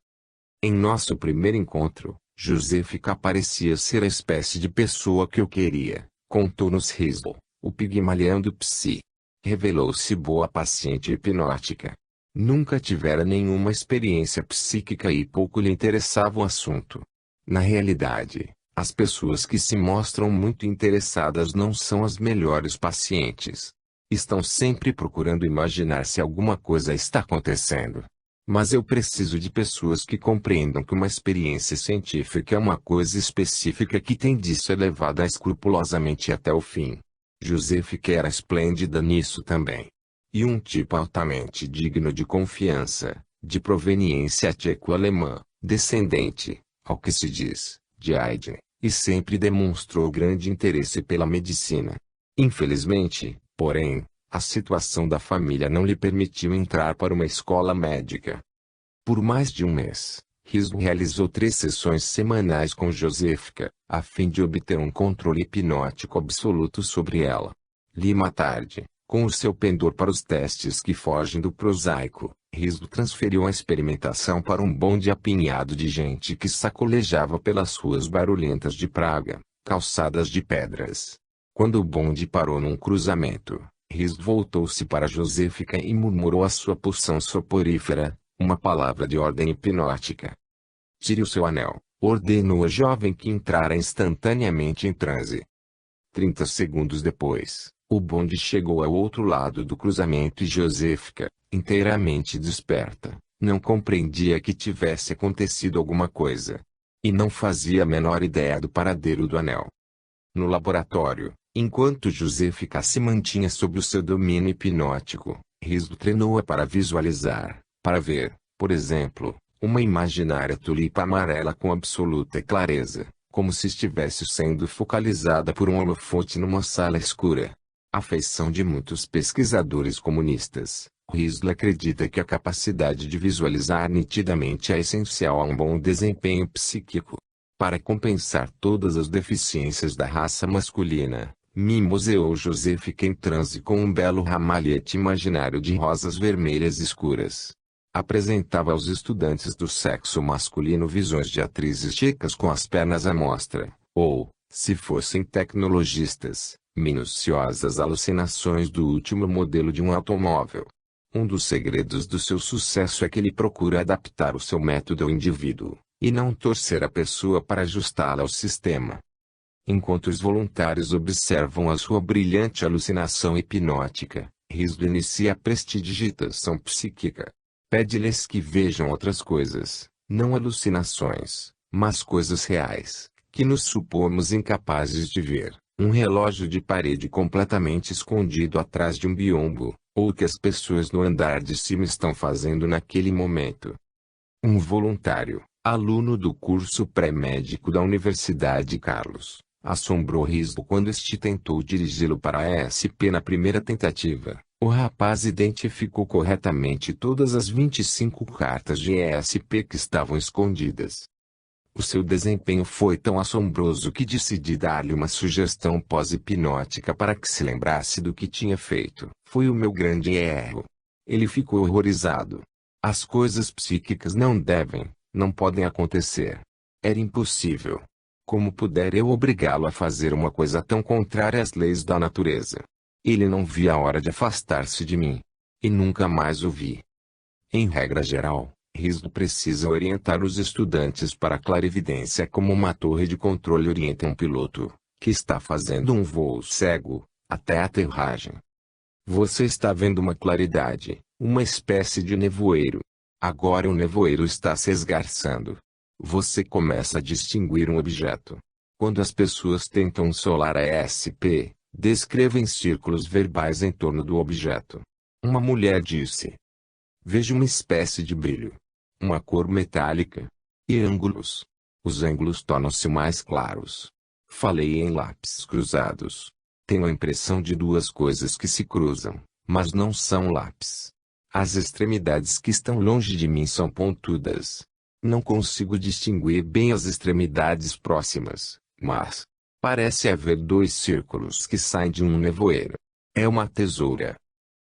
Em nosso primeiro encontro, Joséfica parecia ser a espécie de pessoa que eu queria, contou-nos Riso, o Pigmalião do Psi. Revelou-se boa paciente hipnótica. Nunca tivera nenhuma experiência psíquica e pouco lhe interessava o assunto. Na realidade, as pessoas que se mostram muito interessadas não são as melhores pacientes. Estão sempre procurando imaginar se alguma coisa está acontecendo. Mas eu preciso de pessoas que compreendam que uma experiência científica é uma coisa específica que tem de ser levada escrupulosamente até o fim. Josefica era esplêndida nisso também. E um tipo altamente digno de confiança, de proveniência tcheco-alemã, descendente, ao que se diz, de Haydn, e sempre demonstrou grande interesse pela medicina. Infelizmente, porém, a situação da família não lhe permitiu entrar para uma escola médica. Por mais de um mês, Rizzo realizou 3 sessões semanais com Josefica, a fim de obter um controle hipnótico absoluto sobre ela. Lima tarde, com o seu pendor para os testes que fogem do prosaico, Rizzo transferiu a experimentação para um bonde apinhado de gente que sacolejava pelas ruas barulhentas de Praga, calçadas de pedras. Quando o bonde parou num cruzamento, Rizzo voltou-se para Josefica e murmurou a sua poção soporífera, uma palavra de ordem hipnótica. Tire o seu anel, ordenou a jovem que entrara instantaneamente em transe. 30 segundos depois, o bonde chegou ao outro lado do cruzamento e Josefica, inteiramente desperta, não compreendia que tivesse acontecido alguma coisa. E não fazia a menor ideia do paradeiro do anel. No laboratório, enquanto Josefica se mantinha sob o seu domínio hipnótico, Rizzo treinou-a para visualizar, para ver, por exemplo, uma imaginária tulipa amarela com absoluta clareza, como se estivesse sendo focalizada por um holofote numa sala escura. A feição de muitos pesquisadores comunistas, Rizzo acredita que a capacidade de visualizar nitidamente é essencial a um bom desempenho psíquico. Para compensar todas as deficiências da raça masculina, mimoseou Josefica em transe com um belo ramalhete imaginário de rosas vermelhas escuras. Apresentava aos estudantes do sexo masculino visões de atrizes checas com as pernas à mostra, ou, se fossem tecnologistas, minuciosas alucinações do último modelo de um automóvel. Um dos segredos do seu sucesso é que ele procura adaptar o seu método ao indivíduo, e não torcer a pessoa para ajustá-la ao sistema. Enquanto os voluntários observam a sua brilhante alucinação hipnótica, Rizzo inicia a prestidigitação psíquica. Pede-lhes que vejam outras coisas, não alucinações, mas coisas reais, que nos supomos incapazes de ver. Um relógio de parede completamente escondido atrás de um biombo, ou o que as pessoas no andar de cima estão fazendo naquele momento. Um voluntário, aluno do curso pré-médico da Universidade Carlos, assombrou Rizzo quando este tentou dirigi-lo para a ESP na primeira tentativa. O rapaz identificou corretamente todas as 25 cartas de ESP que estavam escondidas. O seu desempenho foi tão assombroso que decidi dar-lhe uma sugestão pós-hipnótica para que se lembrasse do que tinha feito. Foi o meu grande erro. Ele ficou horrorizado. As coisas psíquicas não podem acontecer. Era impossível. Como puder eu obrigá-lo a fazer uma coisa tão contrária às leis da natureza? Ele não via a hora de afastar-se de mim. E nunca mais o vi. Em regra geral, Rizzo precisa orientar os estudantes para a clarividência como uma torre de controle orienta um piloto, que está fazendo um voo cego, até a aterragem. Você está vendo uma claridade, uma espécie de nevoeiro. Agora o nevoeiro está se esgarçando. Você começa a distinguir um objeto. Quando as pessoas tentam solar a ESP, descrevem círculos verbais em torno do objeto. Uma mulher disse: vejo uma espécie de brilho. Uma cor metálica. E ângulos. Os ângulos tornam-se mais claros. Falei em lápis cruzados. Tenho a impressão de duas coisas que se cruzam, mas não são lápis. As extremidades que estão longe de mim são pontudas. Não consigo distinguir bem as extremidades próximas, mas parece haver 2 círculos que saem de um nevoeiro. É uma tesoura.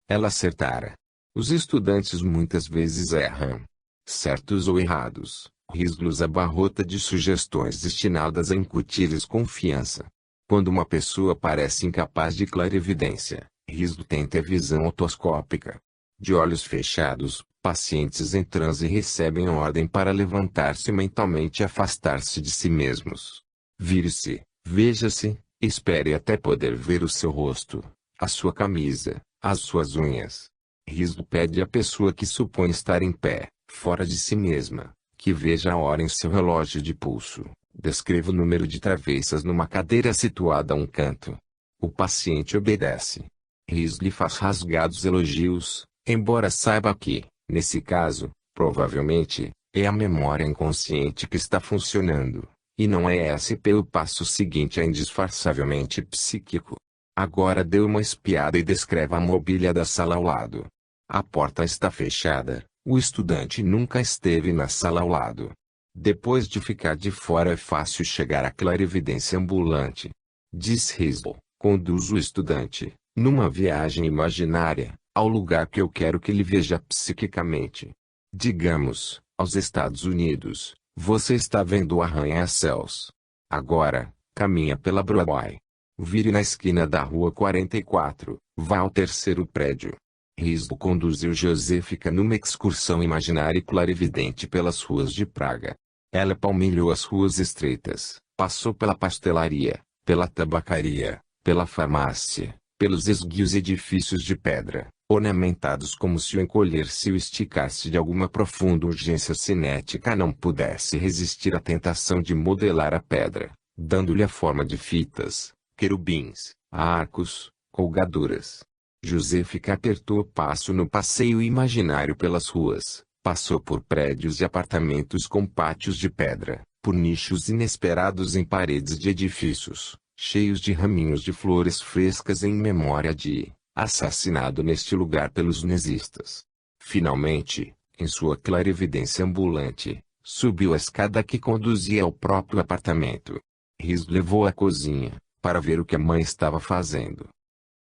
Ela acertara. Os estudantes muitas vezes erram. Certos ou errados, Rizzo abarrota de sugestões destinadas a incutir-lhes confiança. Quando uma pessoa parece incapaz de clarividência, Rizzo tenta a visão otoscópica. De olhos fechados, pacientes em transe recebem ordem para levantar-se mentalmente e afastar-se de si mesmos. Vire-se, veja-se, espere até poder ver o seu rosto. a sua camisa, as suas unhas. Riso pede à pessoa que supõe estar em pé, fora de si mesma, que veja a hora em seu relógio de pulso. Descreva o número de travessas numa cadeira situada a um canto. O paciente obedece. Riso lhe faz rasgados elogios, embora saiba que, nesse caso, provavelmente, é a memória inconsciente que está funcionando, e não é SP. O passo seguinte é indisfarçavelmente psíquico. Agora dê uma espiada e descreva a mobília da sala ao lado. A porta está fechada, o estudante nunca esteve na sala ao lado. Depois de ficar de fora é fácil chegar à clarividência ambulante. Diz Riso, conduz o estudante, numa viagem imaginária, ao lugar que eu quero que ele veja psiquicamente. Digamos, aos Estados Unidos. Você está vendo o arranha-céus. Agora, caminha pela Broadway. Vire na esquina da rua 44, vá ao terceiro prédio. Riso conduziu Josefika numa excursão imaginária e clarividente pelas ruas de Praga. Ela palmilhou as ruas estreitas, passou pela pastelaria, pela tabacaria, pela farmácia, pelos esguios edifícios de pedra, ornamentados como se o encolher-se e o esticar-se de alguma profunda urgência cinética não pudesse resistir à tentação de modelar a pedra, dando-lhe a forma de fitas, querubins, arcos, colgaduras. Josefika apertou o passo no passeio imaginário pelas ruas, passou por prédios e apartamentos com pátios de pedra, por nichos inesperados em paredes de edifícios, cheios de raminhos de flores frescas em memória de assassinado neste lugar pelos nazistas. Finalmente, em sua clarividência ambulante, subiu a escada que conduzia ao próprio apartamento. Riso levou à cozinha, para ver o que a mãe estava fazendo.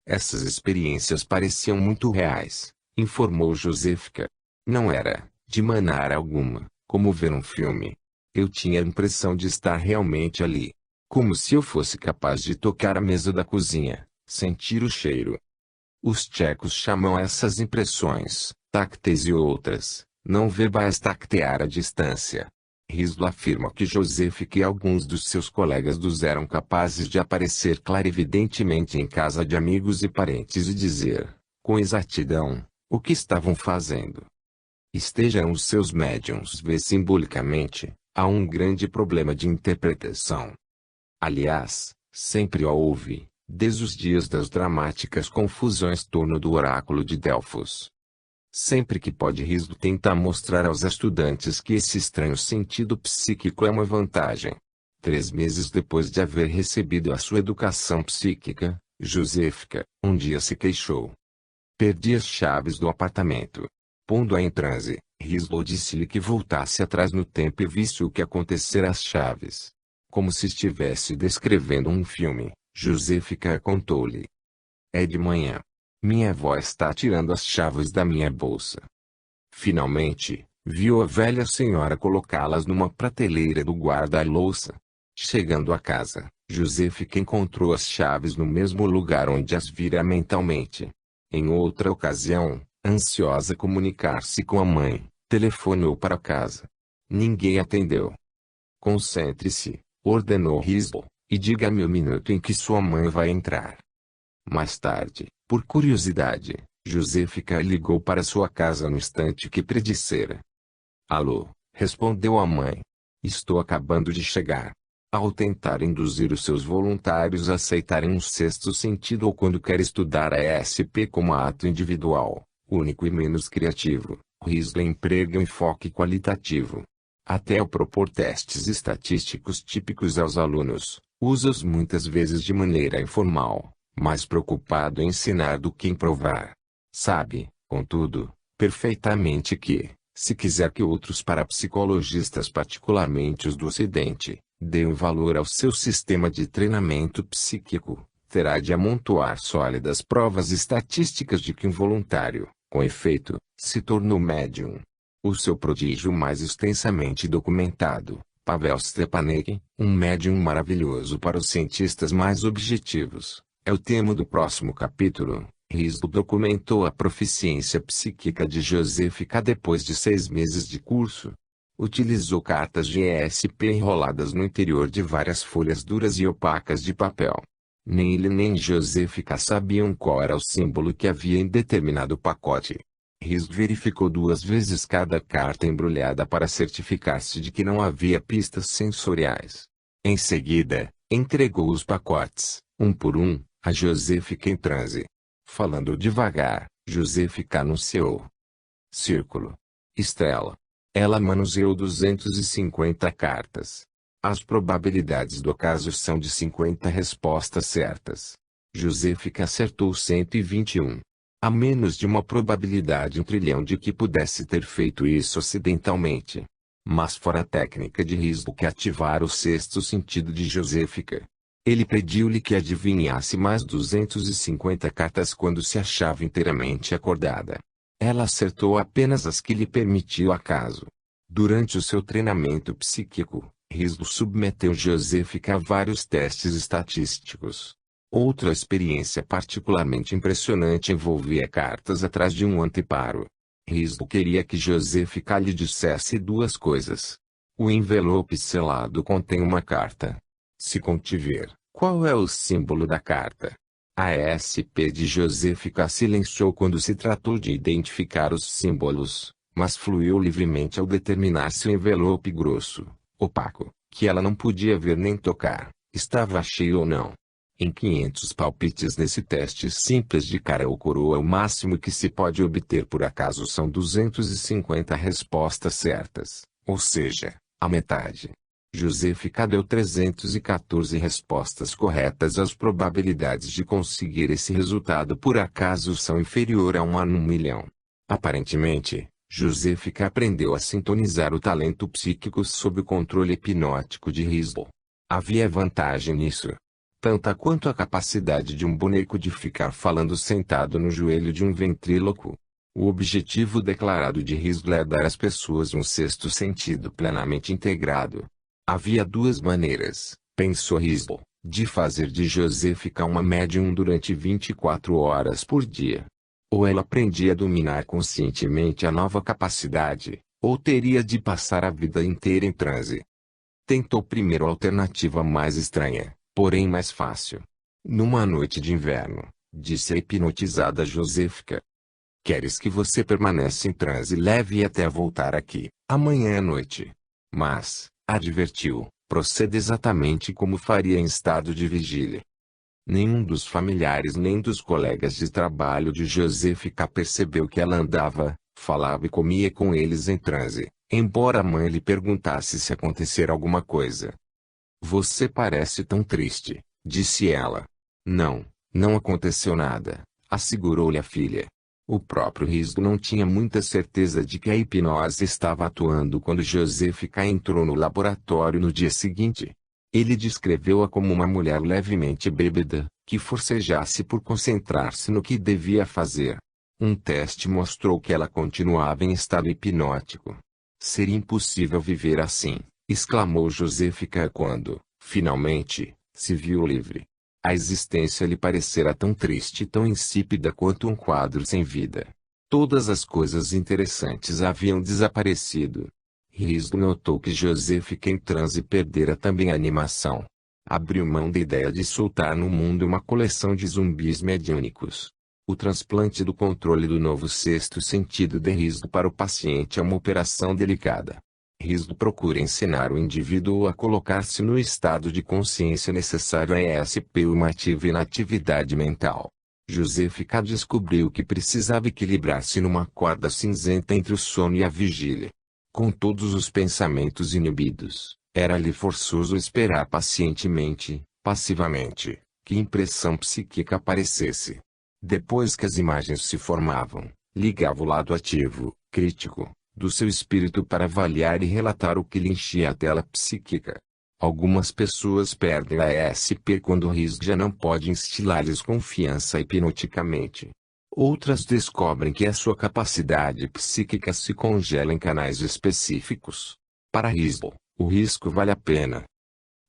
Essas experiências pareciam muito reais, informou Josefika. Não era, de maneira alguma, como ver um filme. Eu tinha a impressão de estar realmente ali. Como se eu fosse capaz de tocar a mesa da cozinha, sentir o cheiro. Os tchecos chamam essas impressões, tácteis e outras, não verbais tactear à distância. Riso afirma que Josefika e alguns dos seus colegas eram capazes de aparecer clarividentemente em casa de amigos e parentes e dizer, com exatidão, o que estavam fazendo. Estejam os seus médiums ver simbolicamente, há um grande problema de interpretação. Aliás, sempre houve, desde os dias das dramáticas confusões torno do oráculo de Delfos. Sempre que pode, Riso tenta mostrar aos estudantes que esse estranho sentido psíquico é uma vantagem. 3 meses depois de haver recebido a sua educação psíquica, Josefika, um dia se queixou. Perdi as chaves do apartamento. Pondo-a em transe, Riso disse-lhe que voltasse atrás no tempo e visse o que acontecera às chaves. Como se estivesse descrevendo um filme, Josefika contou-lhe. É de manhã. Minha avó está tirando as chaves da minha bolsa. Finalmente, viu a velha senhora colocá-las numa prateleira do guarda-louça. Chegando a casa, Josefika encontrou as chaves no mesmo lugar onde as vira mentalmente. Em outra ocasião, ansiosa comunicar-se com a mãe, telefonou para casa. Ninguém atendeu. Concentre-se, ordenou Riso, e diga-me o minuto em que sua mãe vai entrar. Mais tarde, por curiosidade, Josefika ligou para sua casa no instante que predissera. Alô, respondeu a mãe. Estou acabando de chegar. Ao tentar induzir os seus voluntários a aceitarem um sexto sentido ou quando quer estudar a ESP como ato individual, único e menos criativo, Riso emprega um enfoque qualitativo. Até ao propor testes estatísticos típicos aos alunos, usa-os muitas vezes de maneira informal, mais preocupado em ensinar do que em provar. Sabe, contudo, perfeitamente que, se quiser que outros parapsicologistas, particularmente os do Ocidente, deem valor ao seu sistema de treinamento psíquico, terá de amontoar sólidas provas estatísticas de que um voluntário, com efeito, se tornou médium. O seu prodígio mais extensamente documentado, Pavel Stepanek, um médium maravilhoso para os cientistas mais objetivos, é o tema do próximo capítulo. Riso documentou a proficiência psíquica de Josefika depois de 6 meses de curso. Utilizou cartas de ESP enroladas no interior de várias folhas duras e opacas de papel. Nem ele nem Josefica sabiam qual era o símbolo que havia em determinado pacote. Risco verificou 2 vezes cada carta embrulhada para certificar-se de que não havia pistas sensoriais. Em seguida, entregou os pacotes, um por um, a Josefica em transe. Falando devagar, Josefica anunciou: círculo. Estrela. Ela manuseou 250 cartas. As probabilidades do caso são de 50 respostas certas. Josefica acertou 121. Há menos de uma probabilidade em 1 trilhão de que pudesse ter feito isso acidentalmente. Mas fora a técnica de risco que ativar o sexto sentido de Josefica. Ele pediu-lhe que adivinhasse mais 250 cartas quando se achava inteiramente acordada. Ela acertou apenas as que lhe permitiu o acaso. Durante o seu treinamento psíquico, Risco submeteu Josefica a vários testes estatísticos. Outra experiência particularmente impressionante envolvia cartas atrás de um anteparo. Risco queria que Josefica lhe dissesse 2 coisas. O envelope selado contém uma carta. Se contiver, qual é o símbolo da carta? A SP de Josefica silenciou quando se tratou de identificar os símbolos, mas fluiu livremente ao determinar se o envelope grosso, opaco, que ela não podia ver nem tocar, estava cheio ou não. Em 500 palpites nesse teste simples de cara ou coroa, o máximo que se pode obter por acaso são 250 respostas certas, ou seja, a metade. Josefica deu 314 respostas corretas. As probabilidades de conseguir esse resultado por acaso são inferior a 1 em 1 milhão. Aparentemente, Josefica aprendeu a sintonizar o talento psíquico sob o controle hipnótico de Risbo. Havia vantagem nisso. Tanta quanto a capacidade de um boneco de ficar falando sentado no joelho de um ventríloco. O objetivo declarado de Risbo é dar às pessoas um sexto sentido plenamente integrado. Havia 2 maneiras, pensou Risbo, de fazer de Josefica uma médium durante 24 horas por dia. Ou ela aprendia a dominar conscientemente a nova capacidade, ou teria de passar a vida inteira em transe. Tentou primeiro a alternativa mais estranha, porém mais fácil. Numa noite de inverno, disse a hipnotizada Josefica: queres que você permaneça em transe leve até voltar aqui, amanhã à noite. Mas, advertiu, proceda exatamente como faria em estado de vigília. Nenhum dos familiares nem dos colegas de trabalho de Josefica percebeu que ela andava, falava e comia com eles em transe, embora a mãe lhe perguntasse se acontecer alguma coisa. Você parece tão triste, disse ela. Não, não aconteceu nada, assegurou-lhe a filha. O próprio Risco não tinha muita certeza de que a hipnose estava atuando quando Josefica entrou no laboratório no dia seguinte. Ele descreveu-a como uma mulher levemente bêbada, que forcejasse por concentrar-se no que devia fazer. Um teste mostrou que ela continuava em estado hipnótico. Seria impossível viver assim, exclamou Josefica quando, finalmente, se viu livre. A existência lhe parecera tão triste e tão insípida quanto um quadro sem vida. Todas as coisas interessantes haviam desaparecido. Risco notou que Josefica em transe perdera também a animação. Abriu mão da ideia de soltar no mundo uma coleção de zumbis mediúnicos. O transplante do controle do novo sexto sentido de Risco para o paciente é uma operação delicada. Risco procura ensinar o indivíduo a colocar-se no estado de consciência necessário a ESP, uma ativa inatividade mental. Josefica descobriu que precisava equilibrar-se numa corda cinzenta entre o sono e a vigília. Com todos os pensamentos inibidos, era-lhe forçoso esperar pacientemente, passivamente, que impressão psíquica aparecesse. Depois que as imagens se formavam, ligava o lado ativo, crítico, do seu espírito para avaliar e relatar o que lhe enchia a tela psíquica. Algumas pessoas perdem a ESP quando o risco já não pode instilar-lhes confiança hipnoticamente. Outras descobrem que a sua capacidade psíquica se congela em canais específicos. Para Risbo, o risco vale a pena.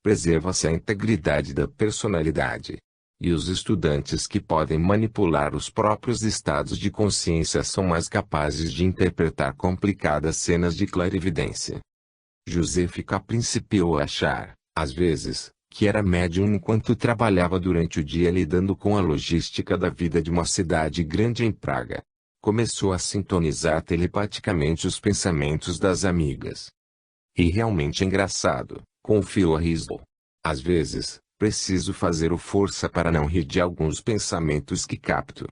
Preserva-se a integridade da personalidade. E os estudantes que podem manipular os próprios estados de consciência são mais capazes de interpretar complicadas cenas de clarividência. Josefica principiou a achar, às vezes, que era médium enquanto trabalhava durante o dia lidando com a logística da vida de uma cidade grande em Praga. Começou a sintonizar telepaticamente os pensamentos das amigas. E realmente engraçado, confiou a Hazel. Às vezes, preciso fazer o força para não rir de alguns pensamentos que capto.